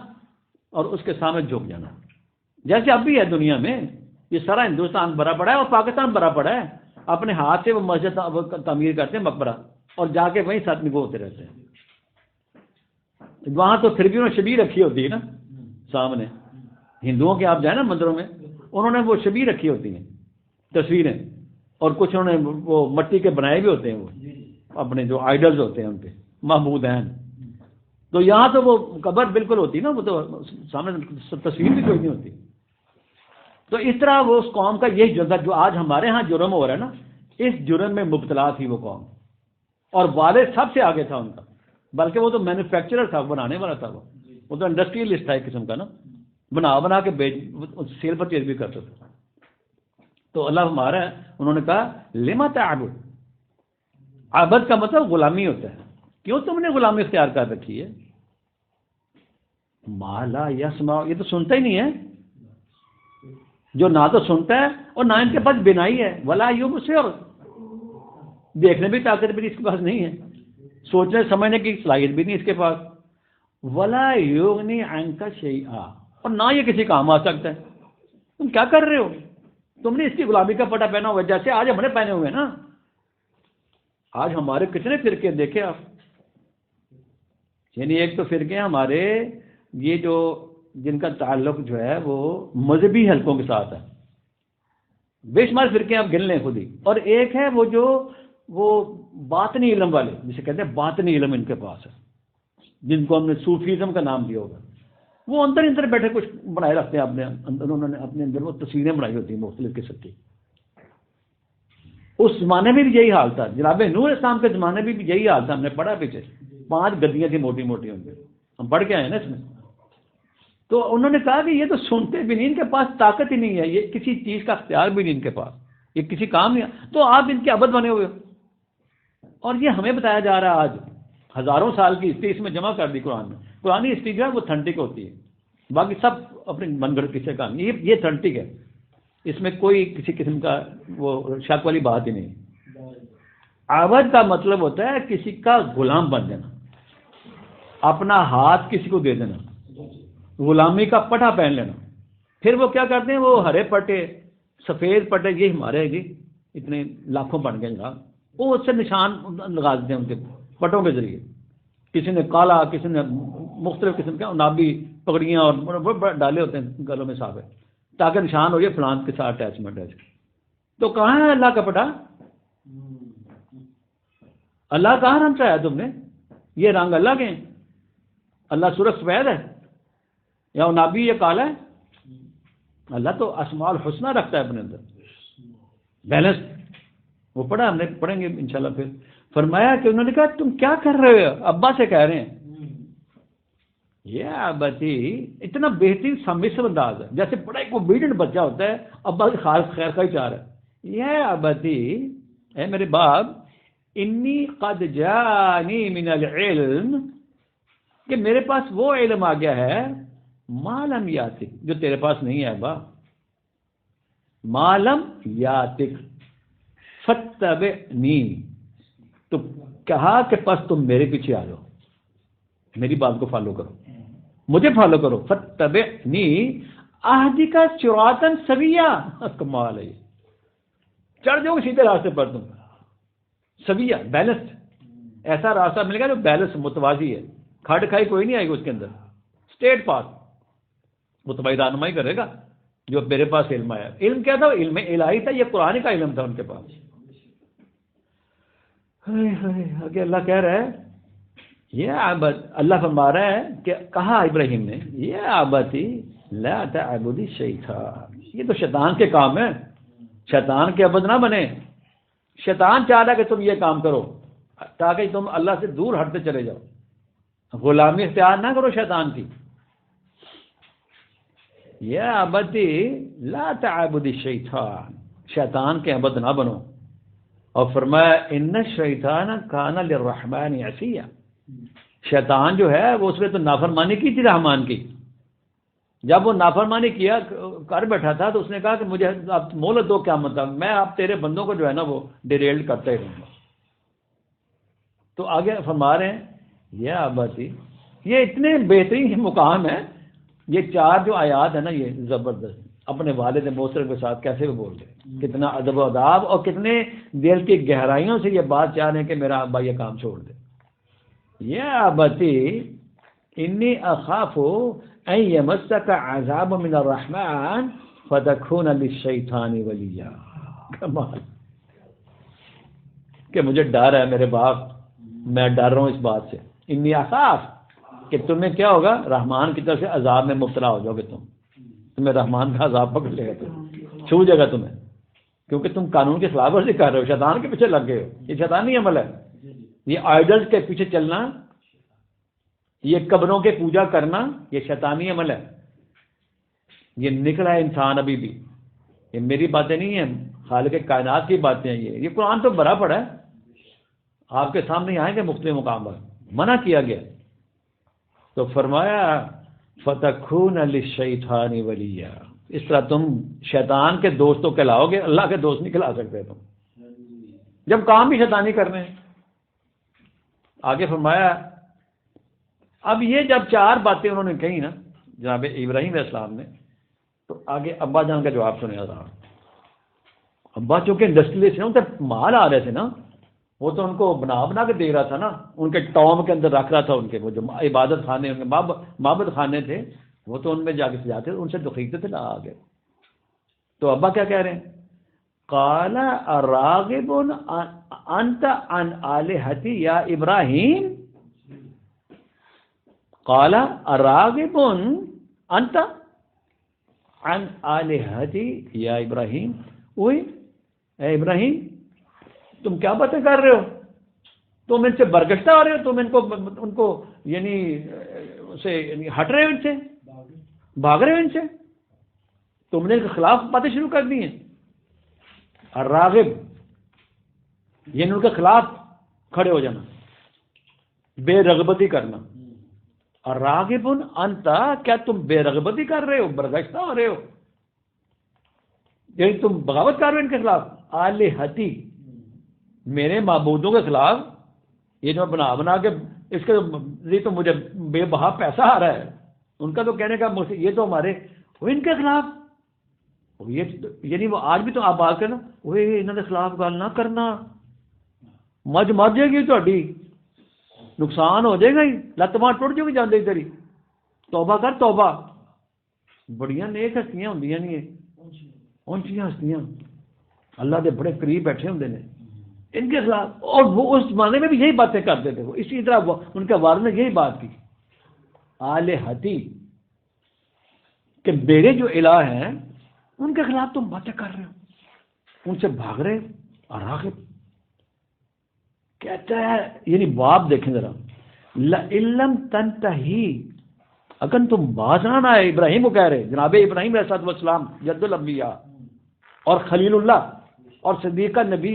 اور اس کے سامنے جھک جانا، جیسے اب بھی ہے دنیا میں، یہ سارا ہندوستان بھرا پڑا ہے اور پاکستان بھرا پڑا ہے، اپنے ہاتھ سے وہ مسجد تعمیر کرتے ہیں مقبرہ اور جا کے وہیں ساتھ نگو ہوتے رہتے ہیں۔ وہاں تو پھر بھی انہوں نے شبیہ رکھی ہوتی ہے نا سامنے، ہندوؤں کے آپ جائیں نا مندروں میں، انہوں نے وہ شبیہ رکھی ہوتی ہیں تصویریں، اور کچھ انہوں نے وہ مٹی کے بنائے بھی ہوتے ہیں، وہ اپنے جو آئیڈلز ہوتے ہیں ان پہ محمود ہیں۔ تو یہاں تو وہ قبر بالکل ہوتی نا، وہ تو سامنے تصویر بھی کوئی نہیں ہوتی۔ تو اس طرح وہ اس قوم کا یہی جرم جو آج ہمارے ہاں جرم ہو رہا ہے نا، اس جرم میں مبتلا تھی وہ قوم، اور والد سب سے آگے تھا ان کا، بلکہ وہ تو مینوفیکچرر تھا، بنانے والا تھا، وہ تو انڈسٹریلسٹ تھا ایک قسم کا نا، بنا کے سیل پرچیز بھی کرتا تھا۔ تو اللہ ہمارا ہے، انہوں نے کہا لما تعبد، عبد کا مطلب غلامی ہوتا ہے، کیوں تم نے غلامی اختیار کر رکھی ہے، ما لا یسمع، یہ تو سنتا ہی نہیں ہے، جو نہ تو سنتا ہے اور نہ ان کے پاس بینائی ہے، ولا یبصر، دیکھنے بھی طاقت بھی اس کے پاس نہیں ہے، سوچنے سمجھنے کی صلاحیت بھی نہیں اس کے پاس، ولا یغنی عنک شیئا، اور نہ یہ کسی کام آ سکتا ہے۔ تم کیا کر رہے ہو، تم نے اس کی غلامی کا پٹا پہنا ہوا ہے، جیسے آج ہم نے پہنے ہوئے ہیں نا۔ آج ہمارے کتنے فرقے دیکھیں آپ، یعنی ایک تو فرقے ہمارے یہ جو جن کا تعلق جو ہے وہ مذہبی حلقوں کے ساتھ ہے، بے شمار فرقے آپ گن لیں خود ہی، اور ایک ہے وہ جو وہ باطنی علم والے، جسے کہتے ہیں باطنی علم ان کے پاس ہے، جن کو ہم نے صوفیزم کا نام دیا ہوگا، وہ اندر بیٹھے کچھ بنائے رکھتے ہیں اپنے اندر، انہوں نے اپنے اندر وہ تصویریں بنائی ہوتی ہیں مختلف قسم کی۔ اس زمانے میں بھی یہی حال تھا، جناب نوح علیہ السلام کے زمانے میں بھی یہی حال تھا، ہم نے پڑھا پیچھے 5 گدیاں تھیں موٹی موٹی، ان پہ ہم پڑھ کے آئے نا اس میں۔ تو انہوں نے کہا کہ یہ تو سنتے بھی نہیں، ان کے پاس طاقت ہی نہیں ہے، یہ کسی چیز کا اختیار بھی نہیں ان کے پاس، یہ کسی کام نہیں ہے، تو آپ ان کے عبد بنے ہوئے ہو۔ اور یہ ہمیں بتایا جا رہا ہے آج، ہزاروں سال کی ہسٹری اس میں جمع کر دی قرآن میں، قرآنی ہسٹری جو ہے وہ تھنٹک ہوتی ہے، باقی سب اپنے من گھڑت قصے کا، یہ تھنٹک ہے، اس میں کوئی کسی قسم کا وہ شک والی بات ہی نہیں۔ عبد کا مطلب ہوتا ہے کسی کا غلام بن جانا، اپنا ہاتھ کسی کو دے دینا، غلامی کا پٹھا پہن لینا۔ پھر وہ کیا کرتے ہیں، وہ ہرے پٹے سفید پٹے، یہ ہمارے جی اتنے لاکھوں بن گئے جناب، وہ اس سے نشان لگا دیتے ہیں ان کے پٹوں کے ذریعے، کسی نے کالا، کسی نے مختلف قسم کا نابی پگڑیاں اور ڈالے ہوتے ہیں گلوں میں صاحب ہے تاکہ نشان ہو یہ فلان کے ساتھ اٹیچمنٹ ہے. تو کہاں ہے اللہ کا پٹا؟ اللہ کہاں رنگ چاہیا تم نے؟ یہ رنگ اللہ کے ہیں؟ اللہ سورج سفید ہے یا نابی یہ کالا ہے؟ اللہ تو اسماء الحسنہ رکھتا ہے اپنے اندر بیلنس. وہ پڑھا ہم نے، پڑھیں گے انشاءاللہ. پھر فرمایا کہ انہوں نے کہا تم کیا کر رہے ہو؟ ابا سے کہہ رہے ہیں یہ ابتی، اتنا بہترین سمسو انداز ہے جیسے بڑا ایک اوبیڈینٹ بچہ ہوتا ہے ابا کی خیر کا ہی چاہ رہا ہے. یہ ابتی، اے میرے باپ، انی قد جانی من العلم، کہ میرے پاس وہ علم آ گیا ہے معلم یاتک، جو تیرے پاس نہیں ہے ابا. معلم یاتک فتبعنی، تو کہا کہ پس تم میرے پیچھے آ جاؤ، میری بات کو فالو کرو، مجھے فالو کرو. فتبعنی اہدک صراطا سویا، کمال ہے، چڑھ جاؤ سیدھے راستے پر تم. سویا بیلنسڈ، ایسا راستہ ملے گا جو بیلنس متوازی ہے، کھڑ کھائی کوئی نہیں آئے گی اس کے اندر، اسٹیٹ پاس. وہ تمہاری رہنمائی کرے گا جو میرے پاس علم آیا. علم کیا تھا؟ علم الہی تھا، یہ قرآن کا علم تھا ان کے پاس. آگے اللہ کہہ رہا ہے یہ عبد، اللہ فرما رہا ہے کہ کہا ابراہیم نے یہ عبدی لا تعبد الشیطان، یہ تو شیطان کے کام ہے، شیطان کے عبد نہ بنے. شیطان چاہ رہا ہے کہ تم یہ کام کرو تاکہ تم اللہ سے دور ہٹتے چلے جاؤ، غلامی اختیار نہ کرو شیطان کی. یا ابتی لا تعبد الشیطان، شیطان کے عبد نہ بنو. اور فرمایا ان الشیطان کان للرحمن عصیا، شیطان جو ہے وہ اس نے تو نافرمانی کی تھی رحمان کی. جب وہ نافرمانی کیا کر بیٹھا تھا تو اس نے کہا کہ مجھے اب مہلت دو قیامت تک، میں اب تیرے بندوں کو جو ہے نا وہ ڈیریلڈ کرتا ہی رہوں گا. تو آگے فرما رہے ہیں یہ ابتی، یہ اتنے بہترین مقام ہے. یہ چار جو آیات ہیں نا یہ زبردست، اپنے والد موصر کے ساتھ کیسے وہ بول رہے، کتنا ادب و اداب اور کتنے دل کی گہرائیوں سے یہ بات چاہ رہے ہیں کہ میرا ابا یہ کام چھوڑ دے. یہ ابتی انی اخاف ان یمسک عذاب من الرحمن فتکون للشیطان ولیا. کمال کہ مجھے ڈر ہے میرے باپ، میں ڈر رہا ہوں اس بات سے، انی اخاف کہ تمہیں کیا ہوگا، رحمان کی طرف سے عذاب میں مبتلا ہو جاؤ گے، تمہیں رحمان کا عذاب پکڑ لے گا، تمہیں چھو جائے گا تمہیں، کیونکہ تم قانون کی خلاف ورزی کر رہے ہو، شیطان کے پیچھے لگ گئے ہو. یہ شیطانی عمل ہے، یہ آئیڈلز کے پیچھے چلنا، یہ قبروں کے پوجا کرنا، یہ شیطانی عمل ہے. یہ نکلا ہے انسان ابھی بھی، یہ میری باتیں نہیں ہیں، خالق کائنات کی باتیں ہیں. یہ قرآن تو بھرا پڑا ہے، آپ کے سامنے آئیں گے مختلف مقام پر، منع کیا گیا. تو فرمایا فتکون للشیطان ولیا، اس طرح تم شیطان کے دوستوں کہلاؤ گے، اللہ کے دوست نہیں کہلا سکتے تم جب کام بھی شیطانی کرنے ہیں. آگے فرمایا اب یہ جب چار باتیں انہوں نے کہی نا جناب ابراہیم علیہ السلام نے، تو آگے ابا جان کا جواب سنے رہا. ابا چونکہ انڈسٹریلسٹ ہیں، ان سے مال آ رہے تھے نا، وہ تو ان کو بنا کے دے رہا تھا نا، ان کے ٹام کے اندر رکھ رہا تھا، ان کے وہ جو عبادت خانے، ان کے معبد خانے تھے، وہ تو ان میں جا کے سجاتے تھے، ان سے تو خریدتے تھے لا آگے. تو ابا کیا کہہ رہے ہیں، قال اراغب انت عن الہتی یا ابراہیم، قال اراغب انت عن الہتی یا ابراہیم. وہی اے ابراہیم تم کیا باتیں کر رہے ہو، تم ان سے برگشتہ آ رہے ہو، تم ان کو یعنی ہٹ رہے ہو، ان سے بھاگ رہے ہو، ان سے تم نے ان کے خلاف باتیں شروع کر دی ہیں. الراغب یعنی ان کے خلاف کھڑے ہو جانا، بے رغبتی کرنا. الراغب انت، کیا تم بے رغبتی کر رہے ہو، برگشتہ ہو رہے ہو، یعنی تم بغاوت کر رہے ہو ان کے خلاف. الہتی میرے معبودوں کے خلاف، یہ جو بنا کے اس کے لیے تو مجھے بے بہا پیسہ آ رہا ہے، ان کا تو کہنے کا یہ تو ہمارے وہ ان کے خلاف، یعنی وہ آج بھی تو آپ بات کرنا وہ انہوں کے خلاف گل نہ کرنا، مجھ مر جائے گی تھی، نقصان ہو جائے گا ہی، لت ماں ٹوٹ جائے گی جانے تیری. توبہ کر توبہ. بڑیاں نیک ہستیاں ہوندیاں نہیں اونچیاں ہستیاں اللہ دے بڑے قریب بیٹھے ہوندے نے ان کے خلاف, اور وہ اس زمانے میں بھی یہی باتیں کرتے تھے. وہ اسی طرح ان کے والد نے یہی بات کی آلہتی کہ میرے جو الہ ہیں ان کے خلاف تم باتیں کر رہے ہو, ان سے بھاگ رہے اور راغب کہتا ہے. یعنی باپ دیکھیں ذرا, لَإِلَّمْ تَنْتَهِي, اگر تم باز نہ آئے. ابراہیم کو کہہ رہے, جناب ابراہیم علیہ السلام جد الانبیاء اور خلیل اللہ اور صدیق النبی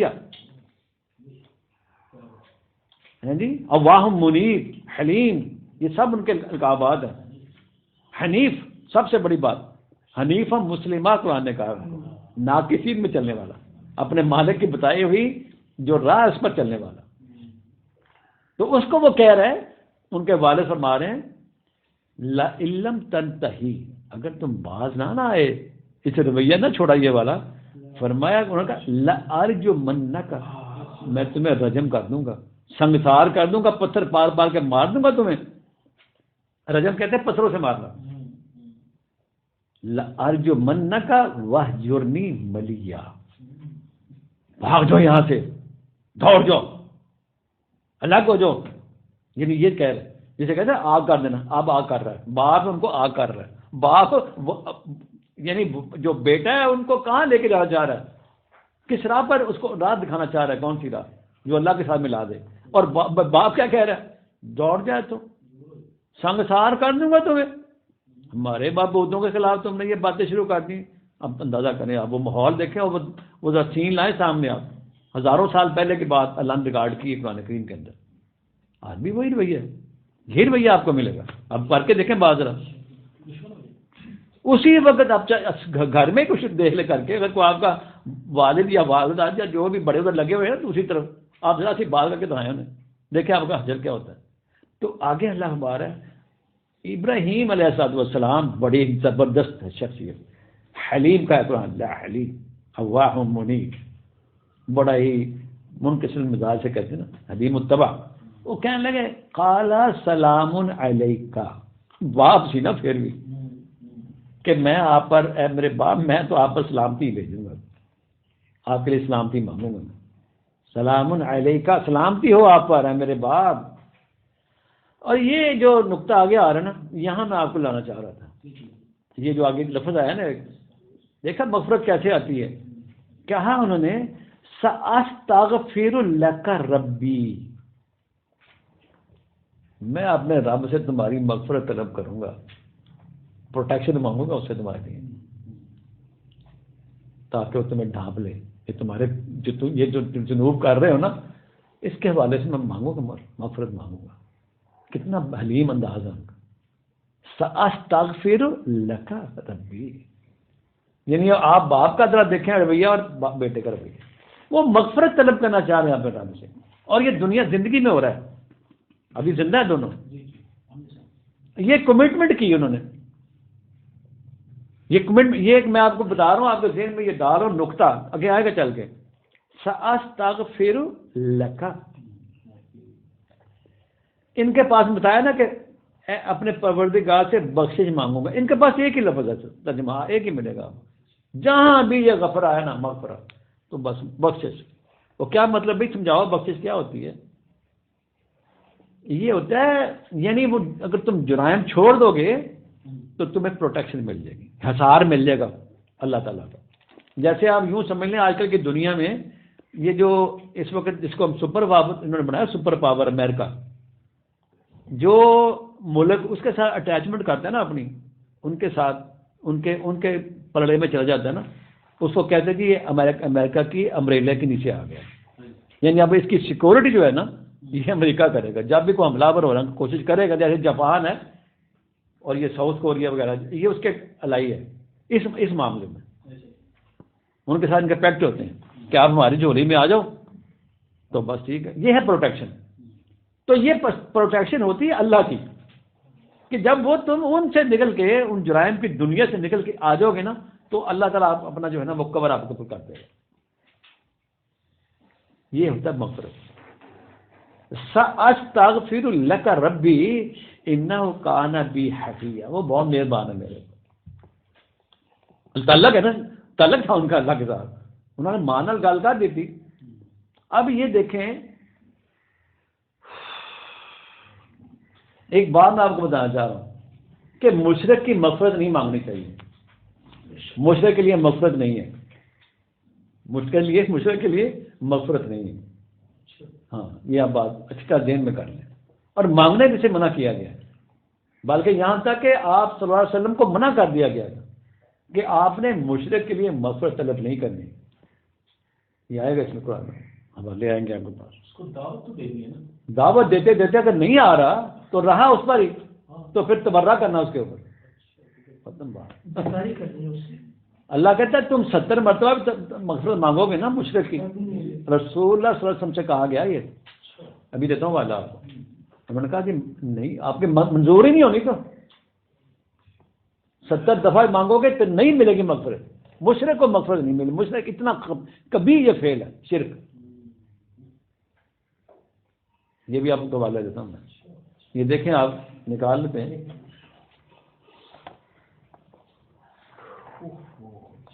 ہیں جی, اواہم منیب حلیم, یہ سب ان کے القابات ہیں. حنیف سب سے بڑی بات, حنیف مسلمہ قرآن نے کہا, ناقصین میں چلنے والا, اپنے مالک کی بتائی ہوئی جو راہ اس پر چلنے والا. تو اس کو وہ کہہ رہے ہیں, ان کے والد فرما رہے ہیں لَإِلَّمْ تَنْتَهِي, اگر تم باز نہ آئے, اسے رویہ نہ چھوڑا یہ والا. فرمایا انہوں نے کہا لَأَرْجُمَنَّكَ, میں تمہیں رجم کر دوں گا, سنگسار کر دوں گا, پتھر پار پار کے مار دوں گا تمہیں. رجم کہتے ہیں پتھروں سے مارنا. لَأَرْجُمَنَّكَ وَاهْجُرْنِي مَلِيًّا, بھاگ جاؤ یہاں سے, دوڑ جاؤ, الگ ہو جاؤ. یعنی یہ کہہ رہے, جسے کہتے ہیں آگ کر دینا, اب آگ کر رہا ہے باپ, ان کو آگ کر رہا ہے باپ. یعنی جو بیٹا ہے ان کو کہاں لے کے جانا چاہ رہا ہے, کس راہ پر اس کو راہ دکھانا چاہ رہا ہے, کون سی راہ جو اللہ کے ساتھ ملا دے. اور باپ کیا کہہ رہا ہے, دوڑ جائے تو سنگسار کر دوں گا تمہیں. ہمارے باپ بودوں کے خلاف تم نے یہ باتیں شروع کر دی. اب اندازہ کریں آپ, وہ ماحول دیکھیں, وہ سین لائیں سامنے. آپ ہزاروں سال پہلے کی بات اللہ نے ریکارڈ کی ہے قرآن کریم کے اندر. آج بھی وہی رویہ ہے, یہ رویہ آپ کو ملے گا. اب کر کے دیکھیں بازرا, اسی وقت آپ گھر میں کچھ دیکھ لے کر کے, اگر کوئی آپ کا والد یا والدہ یا جو بھی بڑے ادھر لگے ہوئے ہیں دوسری طرف, آپ ذرا سی بات کر کے دکھائیں انہیں, دیکھیں آپ کا حجر کیا ہوتا ہے. تو آگے اللہ ہمارا ابراہیم علیہ السلام بڑی زبردست شخصیت, حلیم کا قرآن, لا حلیم اواہ منیب, بڑا ہی منکسر مزاج سے کہتے ہیں نا, حلیم الطبع. وہ کہنے لگے قال سلام علیکہ, باپ سی نا پھر بھی کہ میں آپ پر, اے میرے باپ میں تو آپ پر سلامتی بھیجوں گا, آپ کے لیے سلامتی مانگوں گا. سلام علیکہ, سلامتی ہو آپ پر اے میرے باپ. اور یہ جو نقطہ آگے آ رہا ہے نا, یہاں میں آپ کو لانا چاہ رہا تھا. یہ جو آگے لفظ آیا نا, دیکھا مغفرت کیسے آتی ہے. کہا انہوں نے سأستغفر لک ربی, میں اپنے رب سے تمہاری مغفرت طلب کروں گا, پروٹیکشن مانگوں گا اس سے تمہارے لیے, تاکہ وہ تمہیں ڈھانپ لے. یہ تمہارے یہ جو جنوب کر رہے ہو نا, اس کے حوالے سے میں مانگوں گا, مغفرت مانگوں گا. کتنا حلیم انداز ہے ان کا. سأستغفر لک ربی, یعنی آپ باپ کا ذرا دیکھیں رویہ اور بیٹے کا رویہ, وہ مغفرت طلب کرنا چاہ رہے ہیں اپنے رب سے. اور یہ دنیا زندگی میں ہو رہا ہے, ابھی زندہ ہے دونوں. یہ کمٹمنٹ کی انہوں نے, یہ کمنٹ, یہ میں آپ کو بتا رہا ہوں, آپ کے ذہن میں یہ ڈال رہا ہوں نقطہ, آگے آئے گا چل کے. سأستغفر لک, ان کے پاس بتایا نا کہ اپنے پروردگار سے بخشش مانگوں گا. ان کے پاس ایک ہی لفظ ہے ترجمہ, ایک ہی ملے گا. جہاں بھی یہ غفر آیا نا, مغفرت, تو بس بخشش. وہ کیا مطلب بھی سمجھاؤ, بخشش کیا ہوتی ہے؟ یہ ہوتا ہے یعنی وہ اگر تم جرائم چھوڑ دو گے تو تمہیں پروٹیکشن مل جائے گی, حصار مل جائے گا اللہ تعالیٰ کا. جیسے آپ یوں سمجھ لیں, آج کل کی دنیا میں یہ جو اس وقت جس کو ہم سپر پاور انہوں نے بنایا, سپر پاور امریکہ, جو ملک اس کے ساتھ اٹیچمنٹ کرتا ہے نا اپنی, ان کے ساتھ ان کے پلڑے میں چلا جاتا ہے نا, اس کو کہتے ہیں کہ یہ امریکہ کی امبریلا کے نیچے آ گیا. یعنی اب اس کی سیکورٹی جو ہے نا, یہ امریکہ کرے گا. جب بھی کوئی حملہ آور ہونے کی کوشش کرے گا, جیسے جاپان ہے اور یہ ساؤتھ کوریا وغیرہ, یہ اس کے الائی ہے اس معاملے میں. ان کے ساتھ ان کے پیکٹ ہوتے ہیں کہ آپ ہماری جھولی میں آ جاؤ تو بس ٹھیک ہے. یہ ہے پروٹیکشن. تو یہ پروٹیکشن ہوتی ہے اللہ کی, کہ جب وہ تم ان سے نکل کے, ان جرائم کی دنیا سے نکل کے آ جاؤ گے نا, تو اللہ تعالیٰ آپ اپنا جو ہے نا وہ کور آپ کو کر دے گا. یہ ہوتا ہے مغفرت. سأستغفر لک ربی انہ کان بی حفیظ، وہ بہت مہربان ہے میرے تعلق ہے نا، تعلق تھا ان کا اللہ کے ساتھ، انہوں نے مانل گال کر دی تھی۔ اب یہ دیکھیں ایک بات میں آپ کو بتانا چاہ رہا ہوں کہ مشرک کی مغفرت نہیں مانگنی چاہیے، مشرک کے لیے مغفرت نہیں ہے، مشرک کے لیے مغفرت نہیں ہے۔ ہاں یہ آپ بات اچھی طرح ذہن میں کر لیں، اور مانگنے بھی سے منع کیا گیا ہے، بلکہ یہاں تک کہ آپ صلی اللہ علیہ وسلم کو منع کر دیا گیا کہ آپ نے مشرک کے لیے مغفرت طلب نہیں کرنی۔ یہ آئے گا اس میں قرآن میں، ہم لے آئیں گے آپ کے پاس۔ اس کو دعوت تو دینی ہے نا، دعوت دیتے دیتے اگر نہیں آ رہا تو رہا اس پر ہی، تو پھر تبرہ کرنا اس کے اوپر، ختم بات۔ اللہ کہتا ہے تم 70 مرتبہ مغفرت مانگو گے نا مشرک کی، رسول اللہ صلی اللہ علیہ وسلم سے کہا گیا یہ، ابھی دیتا ہوں والا آپ کو۔ انہوں نے کہا کہ نہیں، آپ کے منظور ہی نہیں ہونی، تو 70 دفعہ مانگو گے تو نہیں ملے گی مغفرت، مشرک کو مغفرت نہیں ملے، مشرک اتنا کبھی یہ فعل ہے شرک۔ یہ بھی آپ کو حوالہ دیتا ہوں میں، یہ دیکھیں آپ نکال لیتے ہیں،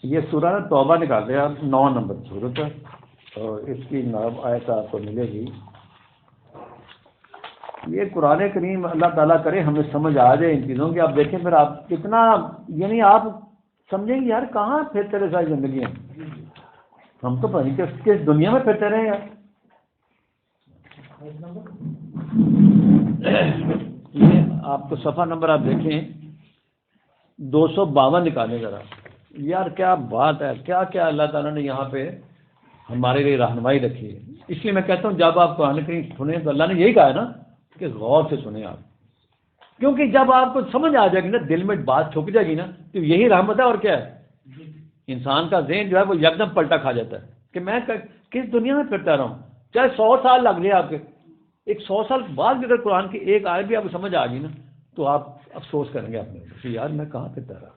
یہ سورہ توبہ نکال دیں آپ، 9 نمبر سورت ہے، اور اس کی نام آیت آپ کو ملے گی۔ یہ قرآن کریم اللہ تعالیٰ کرے ہمیں سمجھ آ جائے ان چیزوں کی۔ آپ دیکھیں پھر آپ کتنا، یعنی آپ سمجھیں گے یار کہاں پھرتے رہے ساری زندگی میں، ہم تو پتہ نہیں کس دنیا میں پھرتے رہے یار۔ یہ آپ کو صفحہ نمبر آپ دیکھیں 252 نکالیں ذرا، یار کیا بات ہے، کیا کیا اللہ تعالیٰ نے یہاں پہ ہمارے لیے رہنمائی رکھی ہے۔ اس لیے میں کہتا ہوں جب آپ قرآن کریم سنیں تو اللہ نے یہی کہا ہے نا کہ غور سے سنیں آپ، کیونکہ جب آپ کو سمجھ آ جائے گی نا، دل میں بات چھپ جائے گی نا، تو یہی رحمت ہے۔ اور کیا ہے، انسان کا ذہن جو ہے وہ یکدم پلٹا کھا جاتا ہے کہ میں کس دنیا میں پھرتا رہا ہوں، چاہے 100 سال لگ جائے آپ کے، ایک 100 سال بعد بھی اگر قرآن کی ایک آیت بھی آپ کو سمجھ آ گئی نا تو آپ افسوس کریں گے اپنے کہ یار میں کہاں پھرتا رہا،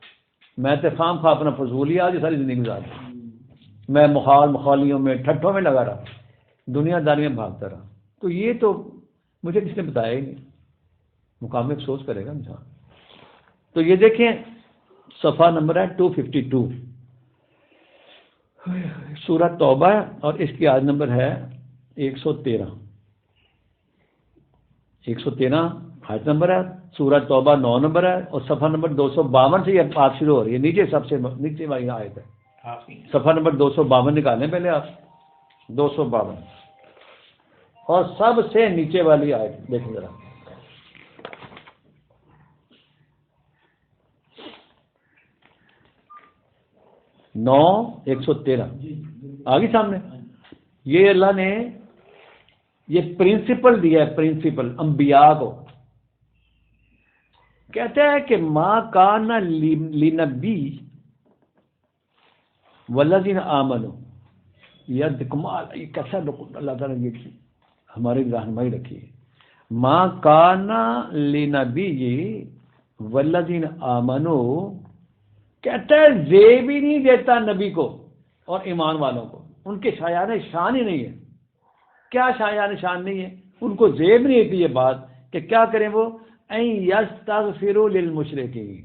میں تو خام خواہ اپنا فضول آج ساری زندگی گزار دی، میں مخالیوں میں ٹھٹھوں میں لگا رہا، دنیا داری میں بھاگتا رہا۔ تو یہ تو مجھے کس نے بتایا ہی نہیں، مقام میں افسوس کرے گا انسان۔ تو یہ دیکھیں صفحہ نمبر ہے 252 سورہ توبہ، اور اس کی آیت نمبر ہے 113 آیت نمبر ہے، سورہ توبہ 9 نمبر ہے، اور صفحہ نمبر 252 سے یہ بات شروع ہو رہی ہے، نیچے سب سے نیچے والی آیت ہے، صفحہ نمبر 252 نکالیں پہلے آپ، 252 اور سب سے نیچے والی آیت دیکھیں ذرا، نو 113 آگے سامنے۔ یہ اللہ نے یہ پرنسپل دیا ہے، پرنسپل انبیاء کو، کہتے ہیں کہ ما کان لنبی والذین آمنوا، یہ کمال، یہ کیسا اللہ تعالیٰ نے یہ ہماری رہنمائی رکھی ہے، ما کان لنبی والذین آمنوا، کہتا ہے زیب ہی نہیں دیتا نبی کو اور ایمان والوں کو، ان کے شایان شان ہی نہیں ہے۔ کیا شایان شان نہیں ہے؟ ان کو زیب نہیں ہوتی یہ بات کہ کیا کریں وہ، ان یستغفروا للمشرکین،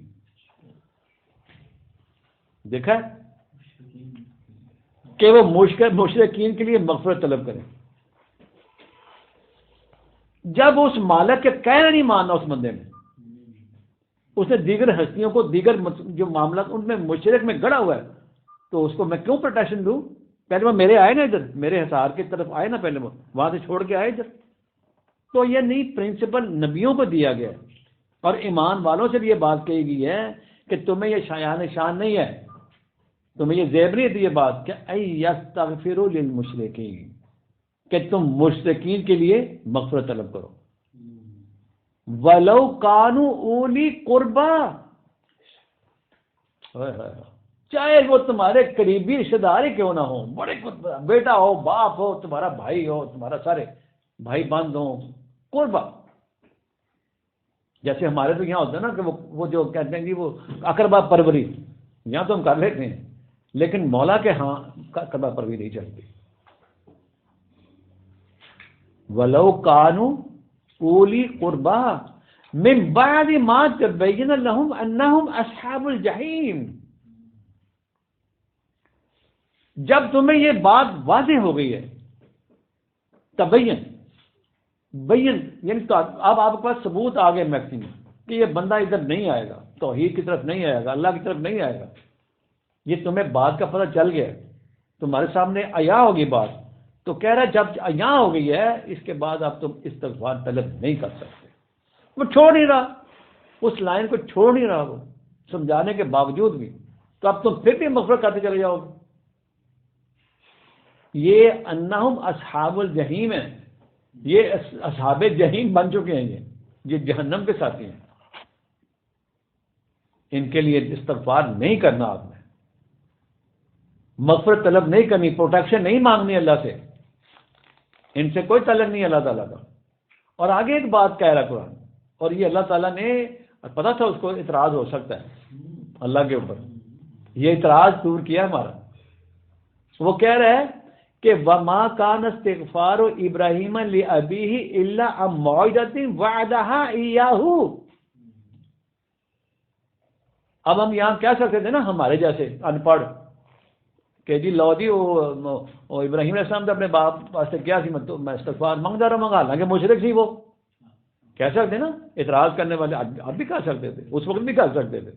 دیکھا کہ وہ مشرکین کے لیے مغفرت طلب کریں۔ جب اس مالک کے کہنا نہیں ماننا اس بندے میں، اس نے دیگر ہستیوں کو، دیگر جو معاملات ان میں مشرک میں گڑا ہوا ہے، تو اس کو میں کیوں پروٹیکشن دوں؟ پہلے وہ میرے آئے نا ادھر، میرے حصار کی طرف آئے نا، پہلے وہ وہاں سے چھوڑ کے آئے ادھر۔ تو یہ نہیں پرنسپل نبیوں کو دیا گیا ہے، اور ایمان والوں سے بھی یہ بات کہی گئی ہے کہ تمہیں یہ شایان شان نہیں ہے، تمہیں یہ زیب نہیں دی یہ بات کہ اَن یستغفروا للمشرکین، کہ تم مشرکین کے لیے مغفرت طلب کرو، وَلَوْ كَانُوا أُولِي قُرْبَىٰ، چاہے وہ تمہارے قریبی رشتے دار ہی کیوں نہ ہو، بڑے بیٹا ہو، باپ ہو، تمہارا بھائی ہو، تمہارا سارے بھائی بند ہو، قربا، جیسے ہمارے تو یہاں ہوتا ہے نا کہ وہ جو کہتے ہیں کہ وہ اقربا پروری، یہاں تو ہم کر لیتے ہیں، لیکن مولا کے ہاں اقربا پروری نہیں چلتی۔ ولو کانوا اولی قربا من بعد ما تبین لهم انہم اصحاب الجحیم. جب تمہیں یہ بات واضح ہو گئی ہے، تبین بین یعنی اب آپ کے پاس ثبوت آ گئے میکسیمم کہ یہ بندہ ادھر نہیں آئے گا، توحید کی طرف نہیں آئے گا، اللہ کی طرف نہیں آئے گا، یہ تمہیں بات کا پتہ چل گیا، تمہارے سامنے عیاں ہوگی بات، تو کہہ رہا ہے جب عیاں ہو گئی ہے اس کے بعد اب تم استغفار طلب نہیں کر سکتے. وہ چھوڑ نہیں رہا، اس لائن کو چھوڑ نہیں رہا، وہ سمجھانے کے باوجود بھی، تو اب تم پھر بھی مغفرت کرتے چلے جاؤ گے. یہ انہم اصحاب الجحیم ہیں، یہ اصحاب جحیم بن چکے ہیں، یہ جہنم کے ساتھی ہیں. ان کے لیے استغفار نہیں کرنا، آپ نے مغفرت طلب نہیں کرنی، پروٹیکشن نہیں مانگنی اللہ سے، ان سے کوئی تعلق نہیں اللہ تعالیٰ کا. اور آگے ایک بات کہہ رہا قرآن، اور یہ اللہ تعالیٰ نے پتا تھا اس کو اعتراض ہو سکتا ہے اللہ کے اوپر، یہ اعتراض دور کیا ہمارا. وہ کہہ رہا ہے کہ وما کان استغفار ابراہیم لابیہ الا عن موعدۃ وعدہا ایاہ. اب ہم یہاں کیا سکتے تھے نا ہمارے جیسے ان پڑھ کہ جی لو جی وہ ابراہیم علیہ السلام نے اپنے باپ واسطے کیا سی میں استغفار مانگتا رہا مانگا، حالانکہ مشرک سی وہ، کہہ سکتے نا اعتراض کرنے والے اب بھی کہہ سکتے تھے، اس وقت بھی کہہ سکتے تھے.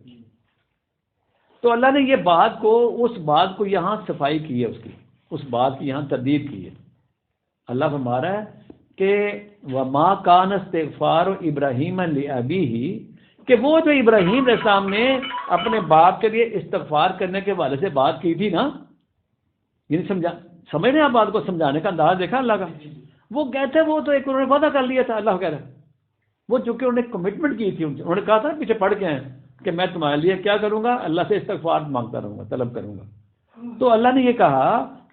تو اللہ نے یہ بات کو اس بات کو یہاں صفائی کی ہے، اس بات کی یہاں تردید کی ہے. اللہ فرما رہا ہے کہ وما کان استغفار ابراہیم لابیہ، کہ وہ جو ابراہیم علیہ السلام نے اپنے باپ کے لیے استغفار کرنے کے والے سے بات کی تھی نا، یعنی سمجھ رہے ہیں آپ بات کو، سمجھانے کا انداز دیکھا اللہ کا. وہ کہتے وہ تو ایک انہوں نے وعدہ کر لیا تھا، اللہ کہہ رہا ہے وہ چونکہ انہوں نے کمٹمنٹ کی تھی، انہوں نے کہا تھا پیچھے پڑھ کے ہیں کہ میں تمہارے لیے کیا کروں گا، اللہ سے استغفار مانگتا رہوں گا، طلب کروں گا. تو اللہ نے یہ کہا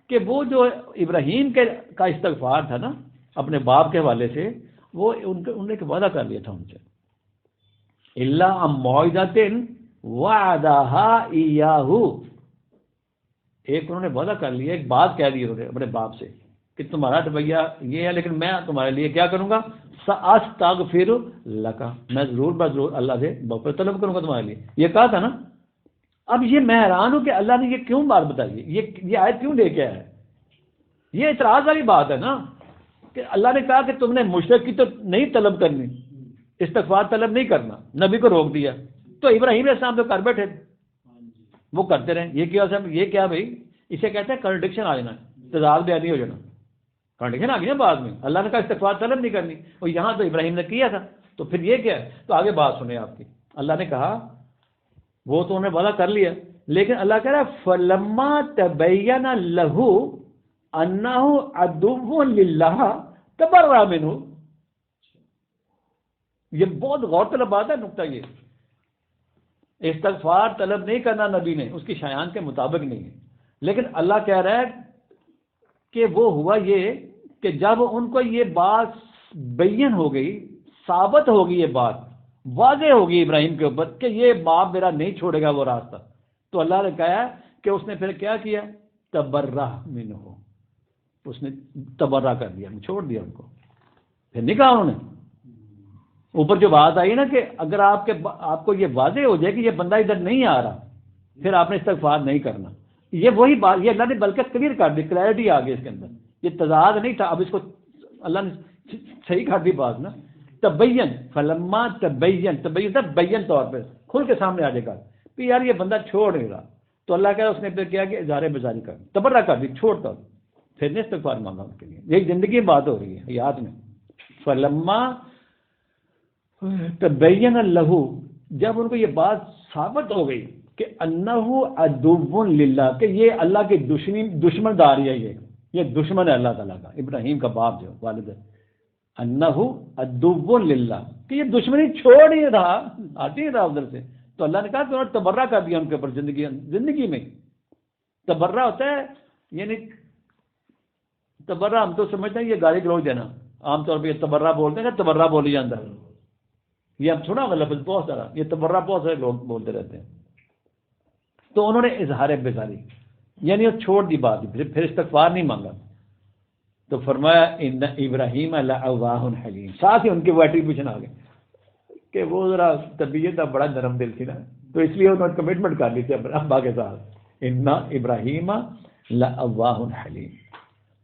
کہ وہ جو ابراہیم کا استغفار تھا نا اپنے باپ کے حوالے سے، وہ انہوں نے ایک وعدہ کر لیا تھا ان سے، الا عن موعدۃ وعدہا ایاہ، ایک انہوں نے وعدہ کر لیا، ایک بات کہہ دی انہوں نے اپنے باپ سے کہ تمہارا رویہ یہ ہے لیکن میں تمہارے لیے کیا کروں گا، ساستغفر لک، میں ضرور اللہ سے مغفرت طلب کروں گا تمہارے لیے، یہ کہا تھا نا. اب یہ میں حیران ہوں کہ اللہ نے یہ کیوں بات بتائی ہے، یہ آیت کیوں لے کے آیا ہے. یہ اعتراض والی بات ہے نا کہ اللہ نے کہا کہ تم نے مشرک کی تو نہیں طلب کرنی، استغفار طلب نہیں کرنا، نبی کو روک دیا. تو ابراہیم علیہ السلام تو کر بیٹھے، وہ کرتے رہے. یہ کیا بھائی، اسے کہتے ہیں کنٹرڈکشن آ جانا، تضاد بیانی ہو جانا. کنٹرڈکشن آ گیا بعد میں، اللہ نے کہا استغفار طلب نہیں کرنی، اور یہاں تو ابراہیم نے کیا تھا، تو پھر یہ کیا ہے. تو آگے بات سنیں آپ کی، اللہ نے کہا وہ تو انہیں وعدہ کر لیا، لیکن اللہ کہہ رہا ہے فلما تبین لہ انہ عدو للہ تبرأ منہ. یہ بہت غور طلب بات ہے، نقطہ یہ استغفار طلب نہیں کرنا نبی نے، اس کی شایان کے مطابق نہیں ہے. لیکن اللہ کہہ رہا ہے کہ وہ ہوا یہ کہ جب ان کو یہ بات بین ہو گئی، ثابت ہوگی، یہ بات واضح ہوگی ابراہیم کے اوپر کہ یہ باپ میرا نہیں چھوڑے گا وہ راستہ، تو اللہ نے کہا کہ اس نے پھر کیا کیا، تبرأ منہ، اس نے تبرہ کر دیا، چھوڑ دیا ان کو. پھر نہیں کہا انہوں نے. اوپر جو بات آئی نا کہ اگر آپ کو یہ واضح ہو جائے کہ یہ بندہ ادھر نہیں آ رہا، پھر آپ نے استغفار نہیں کرنا. یہ وہی بات، یہ اللہ نے بلکہ کلیئر کر دی، کلیئرٹی آ گئی اس کے اندر، یہ تضاد نہیں تھا. اب اس کو اللہ نے صحیح کر دی بات نا. تبین فلما تبین بین طور پہ کھل کے سامنے آ جائے گا کہ یار یہ بندہ چھوڑ نہیں رہا، تو اللہ کہہ رہا اس نے پھر کیا کہ اظہار بزاری کر، تبرہ کر دی، چھوڑتا، پھر نے استغفار مانگا ان کے لیے. یہی زندگی میں بات ہو رہی ہے یاد میں. فلما تبین لہ، جب ان کو یہ بات ثابت ہو گئی کہ انہ عدو للہ، کہ یہ اللہ کی دشمن داری ہے، یہ دشمن ہے اللہ تعالیٰ کا، ابراہیم کا باپ جو والد ہے، انہ عدو للہ، کہ یہ دشمنی چھوڑ نہیں رہا، آتی نہیں رہا ادھر سے. تو اللہ نے کہا کہ انہوں نے تبرہ کر دیا ان کے اوپر زندگی میں. تبرہ ہوتا ہے یعنی تبرہ ہم تو سمجھتے ہیں یہ گالی گلوچ دینا، عام طور پہ یہ تبرہ بولتے ہیں کہ تبرہ بولی جاتا ہے، یہ ہم سنا ہوگا لفظ بہت سارا، یہ تبرہ بہت سارے لوگ بولتے رہتے ہیں. تو انہوں نے اظہار بیزاری یعنی وہ چھوڑ دی بات، پھر استغفار نہیں مانگا. تو فرمایا ان ابراہیم لأواہ حلیم، ساتھ ہی ان کے وہ ایٹریبیوشن آ گئے کہ وہ ذرا طبیعت بڑا نرم دل تھی نا، تو اس لیے انہوں نے کمٹمنٹ کر لی تھی ابا کے ساتھ، ان ابراہیم لأواہ حلیم۔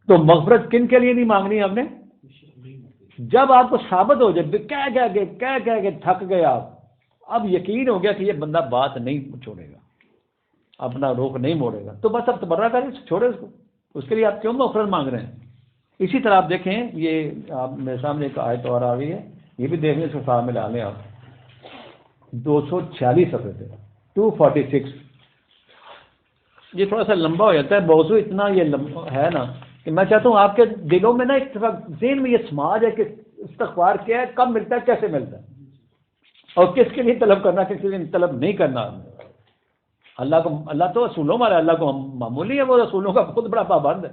تو مغفرت کن کے لیے نہیں مانگنی آپ نے؟ جب آپ کو ثابت ہو جائے کہہ کے تھک گئے آپ، اب یقین ہو گیا کہ یہ بندہ بات نہیں چھوڑے گا، اپنا رخ نہیں موڑے گا، تو بس اب تبرہ کریں، چھوڑے اس کو، اس کے لیے آپ کیوں مغفرت مانگ رہے ہیں؟ اسی طرح آپ دیکھیں، یہ آپ میرے سامنے ایک آیت اور آ رہی ہے، یہ بھی دیکھنے سے ساتھ میں لا لیں آپ، 246 صفحے پہ 246۔ یہ تھوڑا سا لمبا ہو جاتا ہے موضوع، اتنا یہ لمبا ہے نا کہ میں چاہتا ہوں آپ کے دلوں میں نا ایک ذہن میں یہ سماج ہے کہ استغفار کیا ہے، کب ملتا ہے، کیسے ملتا ہے، اور کس کے لیے طلب کرنا، کس کے لیے طلب نہیں کرنا۔ اللہ تو اصولوں والا ہے، اللہ کو معمولی ہے، وہ اصولوں کا خود بڑا پابند ہے،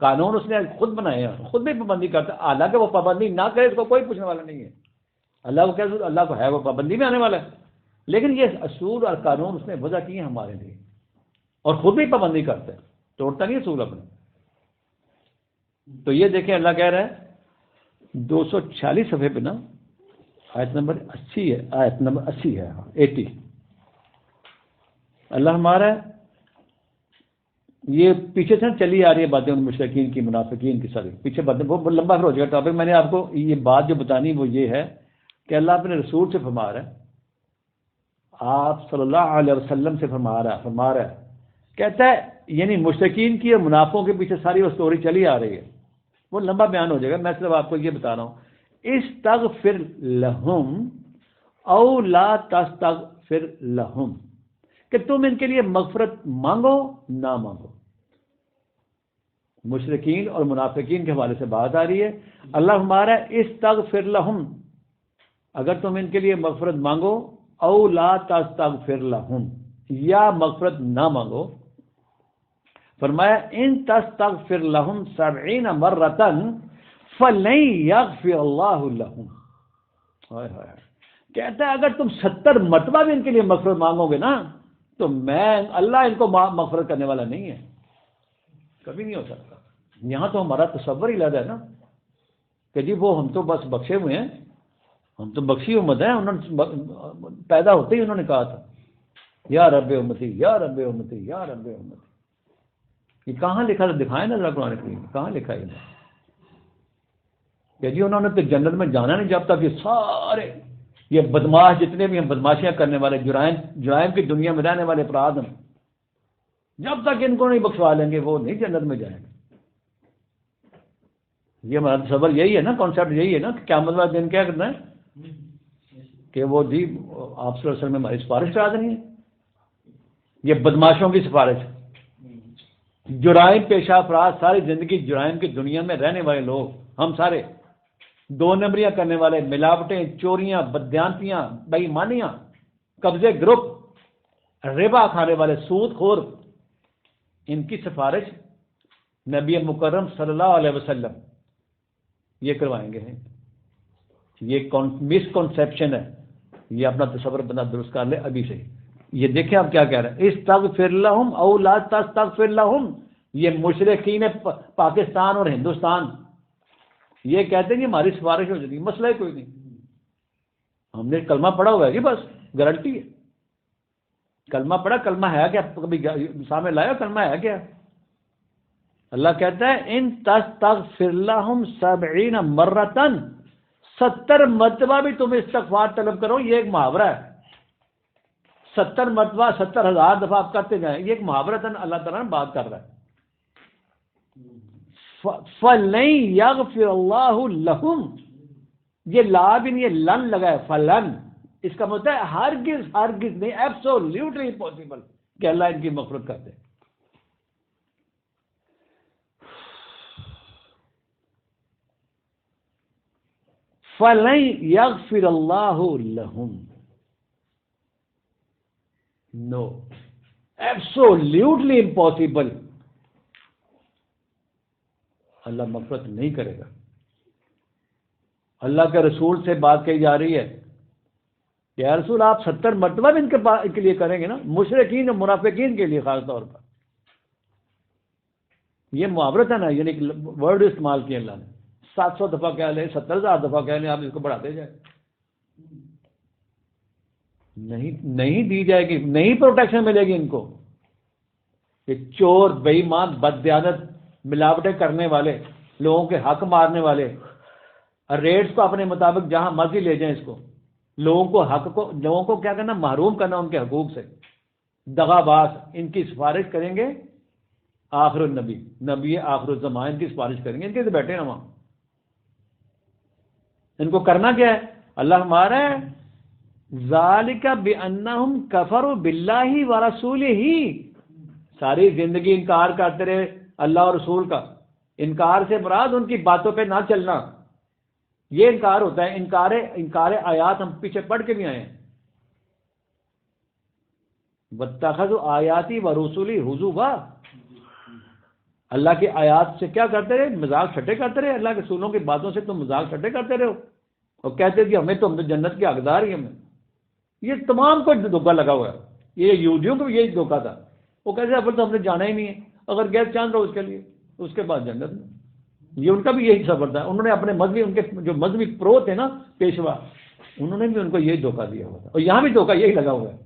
قانون اس نے خود بنائے ہیں، خود بھی پابندی کرتا ہے، حالانکہ وہ پابندی نہ کرے اس کو کوئی پوچھنے والا نہیں ہے، اللہ کو ہے، وہ پابندی میں آنے والا ہے، لیکن یہ اصول اور قانون اس نے وضع کیے ہیں ہمارے لیے، اور خود بھی پابندی کرتا ہے، توڑتا نہیں اصول اپنے۔ تو یہ دیکھیں اللہ کہہ رہا ہے 246 صفحے پہ نا، آیت نمبر 80 ہے، آیت نمبر 80 ہے، 80۔ اللہ ہمارا یہ پیچھے سے چلی آ رہی ہے باتیں ان مشرکین کی، منافقین کی، ساری پیچھے باتیں، وہ لمبا پھر ہو جائے گا ٹاپک۔ میں نے آپ کو یہ بات جو بتانی وہ یہ ہے کہ اللہ اپنے رسول سے فرما رہا ہے، آپ صلی اللہ علیہ وسلم سے فرما رہا ہے، کہتا ہے یعنی مشرکین کی اور منافقوں کے پیچھے ساری وہ سٹوری چلی آ رہی ہے، وہ لمبا بیان ہو جائے گا، میں صرف آپ کو یہ بتا رہا ہوں، استغفر لہم او لا تستغفر لہم، کہ تم ان کے لیے مغفرت مانگو نہ مانگو۔ مشرکین اور منافقین کے حوالے سے بات آ رہی ہے، اللہ ہمارا استغفر لہم، اگر تم ان کے لیے مغفرت مانگو، او لا تستغفر لہم، یا مغفرت نہ مانگو، فرمایا ان تستغفر لہم 70 مرۃ فلن یغفر اللہ لہم۔ کہتا ہے اگر تم 70 مرتبہ بھی ان کے لیے مغفرت مانگو گے نا، تو میں اللہ ان کو مغفرت کرنے والا نہیں ہے، کبھی نہیں ہو سکتا۔ یہاں تو ہمارا تصور ہی لگا ہے نا کہ جی وہ ہم تو بس بخشے ہوئے ہیں، ہم تو بخشی امت ہیں، انہوں نے پیدا ہوتے ہی انہوں نے کہا تھا یا رب امتی یا رب امتی یا رب امتی۔ یہ کہاں لکھا تھا؟ دکھائیں نا ذرا قرآن کریم میں، کہاں لکھا ہے کہ جی انہوں نے تو جنت میں جانا نہیں جب تک یہ سارے یہ بدماش جتنے بھی ہیں، بدماشیاں کرنے والے، جرائم کی دنیا میں رہنے والے افراد ہیں، جب تک ان کو نہیں بخشوا لیں گے وہ نہیں جنت میں جائیں گے۔ یہ ہمارا تصور یہی ہے نا، کانسیپٹ یہی ہے نا کہ قیامت والا دن کیا کرنا ہے کہ وہ جی آپ صلی اللہ علیہ وسلم میں ہماری سفارش کرا دینی ہے، یہ بدماشوں کی سفارش، جرائم پیشہ افراد، ساری زندگی جرائم کی دنیا میں رہنے والے لوگ، ہم سارے 2 نمبریاں کرنے والے، ملاوٹیں، چوریاں، بددیانتیاں، بے ایمانیاں، قبضے گروپ، ربا کھانے والے، سود خور، ان کی سفارش نبی مکرم صلی اللہ علیہ وسلم یہ کروائیں گے۔ یہ مسکنسیپشن ہے، یہ اپنا تصور بندہ درست کر لے ابھی سے۔ یہ دیکھیں آپ کیا کہہ رہے ہیں، استغفر لہم او لا تستغفر لہم، یہ مشرکین پاکستان اور ہندوستان یہ کہتے ہیں کہ ہماری سفارش ہو جاتی ہے، مسئلہ ہی کوئی نہیں، ہم نے کلمہ پڑھا ہوا ہے جی، بس گارنٹی ہے، کلمہ پڑھا، کلمہ ہے کیا؟ کبھی سامنے لایا کلمہ ہے کیا؟ اللہ کہتا ہے ان تستغفر لہم 70 مرۃ، 70 مرتبہ بھی تم استغفار طلب کرو، یہ ایک محاورہ ہے، 70 مرتبہ 70,000 دفعہ آپ کرتے جائیں، یہ ایک محاورہ ہے، اللہ تعالیٰ نے بات کر رہا ہے۔ فَلَن يَغْفِرَ اللَّهُ لَهُمْ، یہ لا بھی نہیں ہے، لن لگا ہے، فلن، اس کا مطلب ہے ہرگز نہیں، ایبسولوٹلی امپاسبل کہ اللہ ان کی مغفرت کرتے۔ فَلَن يَغْفِرَ اللَّهُ لَهُمْ، نو، ایبسولوٹلی امپاسبل، اللہ مغفرت نہیں کرے گا۔ اللہ کے رسول سے بات کہی جا رہی ہے کہ یا رسول آپ 70 مرتبہ بھی ان کے لیے کریں گے نا، مشرکین اور منافقین کے لیے خاص طور پر، یہ محاورت ہے نا، یعنی ورڈ استعمال کیا اللہ نے، 700 دفعہ کہہ لیں، 70,000 دفعہ کہہ لیں، آپ اس کو بڑھاتے جائیں، نہیں دی جائے گی، نہیں پروٹیکشن ملے گی ان کو. یہ چور، بے ایمان، بددیانت، ملاوٹیں کرنے والے، لوگوں کے حق مارنے والے، ریٹس کو اپنے مطابق جہاں مرضی لے جائیں، اس کو لوگوں کو کیا کرنا، محروم کرنا ان کے حقوق سے. دغا باز ان کی سفارش کریں گے آخر النبی، نبی آخر الزمان ان کی سفارش کریں گے، ان کے سے بیٹھے ہیں وہاں. ان کو کرنا کیا ہے؟ اللہ ہمارا ہے ذالک بانہم کفروا باللہ ورسولہ، ساری زندگی انکار کرتے رہے اللہ اور رسول کا. انکار سے مراد ان کی باتوں پہ نہ چلنا، یہ انکار ہوتا ہے. انکار آیات ہم پیچھے پڑھ کے بھی آئے ہیں. واتخذوا آیاتی ورسولی ہزوا، اللہ کی آیات سے کیا کرتے رہے؟ مذاق چھٹے کرتے رہے. اللہ کے رسولوں کی باتوں سے تم مذاق چھٹے کرتے رہے ہو اور کہتے کہ ہمیں تو جنت کے حقدار ہی ہمیں. یہ تمام کو دھوکہ لگا ہوا ہے. یہ یہودیوں کو بھی یہی دھوکہ تھا. وہ کہتے ہیں اب تو ہم نے جانا ہی نہیں ہے، اگر گئے چاند روز کے لیے اس کے بعد جنت میں. یہ ان کا بھی یہی سفر تھا. انہوں نے اپنے مذہبی، ان کے جو مذہبی پرو تھے نا پیشوا، انہوں نے بھی ان کو یہی دھوکہ دیا ہوا تھا. اور یہاں بھی دھوکہ یہی لگا ہوا ہے،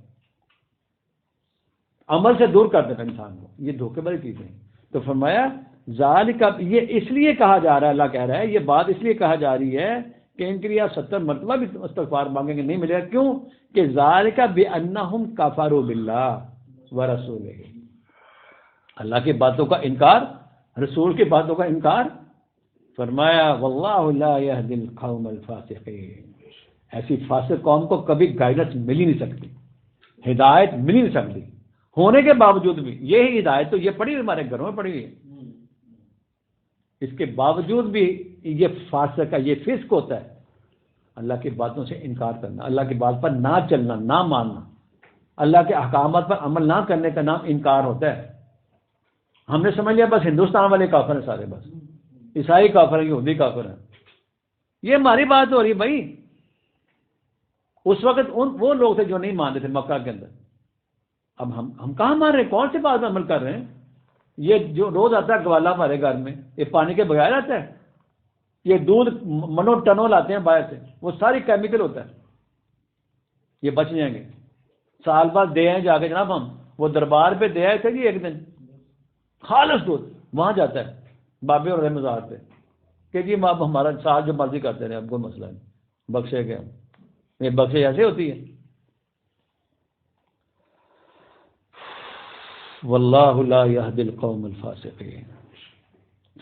عمل سے دور کر دیتا انسان کو. یہ دھوکے والی چیزیں. تو فرمایا ذالک، یہ اس لیے کہا جا رہا ہے، اللہ کہہ رہا ہے یہ بات اس لیے کہا جا رہی ہے کہ ان کے لیے آپ 70 مرتبہ بھی استغفار مانگیں گے نہیں ملے گا. کیوں؟ کہ ذالک بانہم کفروا باللہ ورسولہ، اللہ کی باتوں کا انکار، رسول کی باتوں کا انکار. فرمایا واللہ لا یہدی القوم الفاسقین، ایسی فاسق قوم کو کبھی گائیڈنس مل ہی نہیں سکتی، ہدایت مل ہی نہیں سکتی. ہونے کے باوجود بھی یہی ہدایت تو یہ پڑی ہمارے گھروں میں پڑی ہوئی ہے، اس کے باوجود بھی یہ فاسق کا یہ فسق ہوتا ہے، اللہ کی باتوں سے انکار کرنا، اللہ کی بات پر نہ چلنا، نہ ماننا، اللہ کے احکامات پر عمل نہ کرنے کا نام انکار ہوتا ہے. ہم نے سمجھ لیا بس ہندوستان والے کافر ہیں سارے، بس عیسائی کافر ہیں، یہودی کافر ہیں. یہ ہماری بات ہو رہی ہے بھائی. اس وقت وہ لوگ تھے جو نہیں مانتے تھے مکہ کے اندر. اب ہم کہاں مان رہے ہیں؟ کون سی بات پر عمل کر رہے ہیں؟ یہ جو روز آتا ہے گوالا ہمارے گھر میں، یہ پانی کے بغیر آتا ہے. یہ دودھ منو ٹنوں لاتے ہیں باہر سے، وہ ساری کیمیکل ہوتا ہے. یہ بچ جائیں گے. سال بعد دے آئے جا کے جناب، ہم وہ دربار پہ دے آئے تھے جی ایک دن، خالص دودھ وہاں جاتا ہے بابے اور مزار پہ کہ جی آپ ہمارا ساتھ جو مرضی کرتے رہے، اب کوئی مسئلہ نہیں، بخشے گئے. یہ بخشے ایسے ہوتی ہے. واللہ لا یہدی القوم الفاسقین،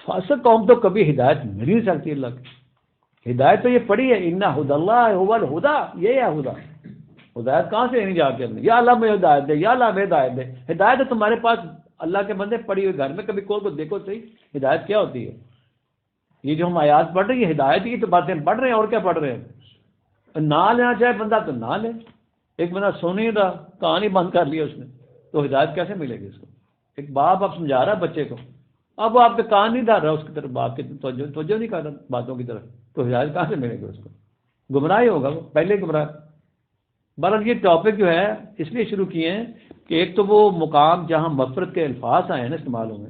فاسق قوم تو کبھی ہدایت مل نہیں سکتی. اللہ کی ہدایت تو یہ پڑھی ہے، ان ھدی اللہ ھو الھدی، یہ ہے ہدا. ہدایت کہاں سے نہیں جا کے یا اللہ میں ہدایت دے، یا اللہ میں ہدایت دے. ہدایت ہے تمہارے پاس اللہ کے بندے پڑھی ہوئی گھر میں، کبھی کھول کو دیکھو صحیح ہدایت کیا ہوتی ہے. یہ جو ہم آیات پڑھ رہے ہیں یہ ہدایت کی تو باتیں پڑھ رہے ہیں، اور کیا پڑھ رہے ہیں؟ نہ لینا چاہے بندہ تو نہ لے. ایک بندہ سو نہیں رہا، کہانی بند کر لیا اس نے، تو ہدایت کیسے ملے گی اس کو؟ ایک باپ اب سمجھا رہا ہے بچے کو، اب وہ آپ کے کان نہیں ڈال رہا اس کی طرف، باپ کی توجہ نہیں کر رہا باتوں کی طرف، تو ہدایت کہاں سے ملے گی اس کو؟ گمراہ ہی ہوگا وہ، پہلے ہی گمراہ. بہرحال یہ ٹاپک جو ہے اس لیے شروع کیے ہیں کہ ایک تو وہ مقام جہاں مغفرت کے الفاظ آئے ہیں نا استعمال ہوئے،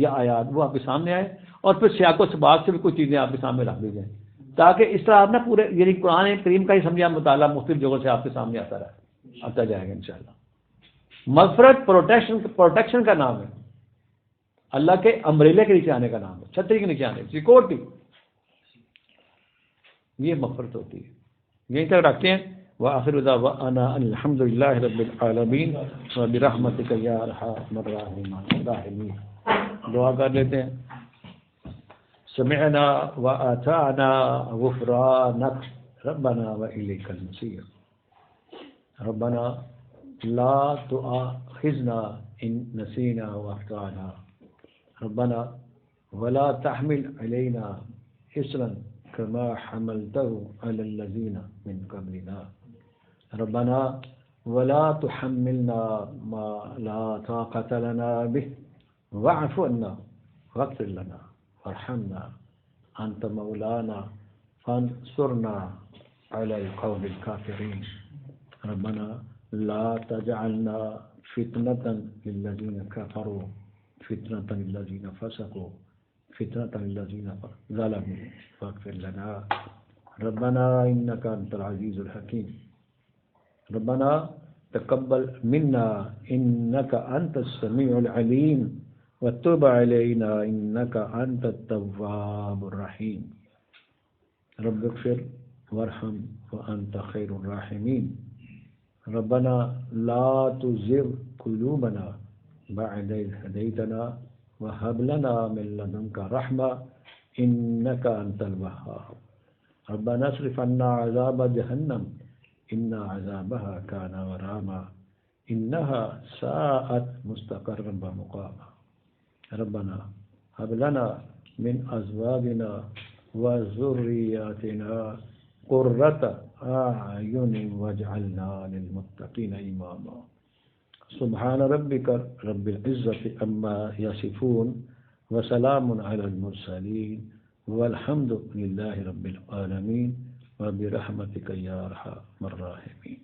یہ آیات وہ آپ کے سامنے آئے، اور پھر سیاق و سباق سے بھی کچھ چیزیں آپ کے سامنے رکھ دی جائیں، تاکہ اس طرح آپ نا پورے یعنی قرآن کریم کا ہی سمجھا مطالعہ مختلف جگہوں سے آپ کے سامنے آتا جائے گا انشاءاللہ. مغفرت پروٹیکشن کا نام ہے، اللہ کے امبریلے کے نیچے آنے کا نام ہے، چھتری کے نیچے آنے، سیکورٹی، یہ مغفرت ہوتی ہے. یہیں تک رکھتے ہیں. وآخر دعوانا الحمد للہ رب العالمین وبرحمتک یا ارحم الراحمین. دعا کر لیتے ہیں. سمعنا وآتانا غفرانک ربنا وإلیک المصیر. ربنا لا تؤاخذنا ان نسینا واخطأنا. ربنا ولا تحمل علينا إصرا كما حملته على الذين من قبلنا. ربنا ولا تحملنا ما لا طاقة لنا به واعف عنا واغفر لنا وارحمنا أنت مولانا فانصرنا على القوم الكافرين. ربنا لا تجعلنا فتنة للذين كفروا فتنة الذين فسقوا فتنة الذين ظلموا فاغفر لنا ربنا إنك أنت العزيز الحكيم ربنا تقبل منا إنك أنت السميع العليم وتب علينا إنك أنت التواب الرحيم رب اغفر وارحم وأنت خير الراحمين ربنا لا تزغ قلوبنا بعد إذ هديتنا وهب لنا من لدنك رحمة إنك أنت الوهاب ربنا اصرف عنا عذاب جهنم إن عذابها كان غراما إنها ساءت مستقرا ومقاما ربنا هب لنا من أزواجنا وذرياتنا قرة أعين واجعلنا للمتقين إماما سبحان ربك رب العزة عما يصفون وسلام على المرسلين والحمد لله رب العالمين وبرحمتك يا أرحم الراحمين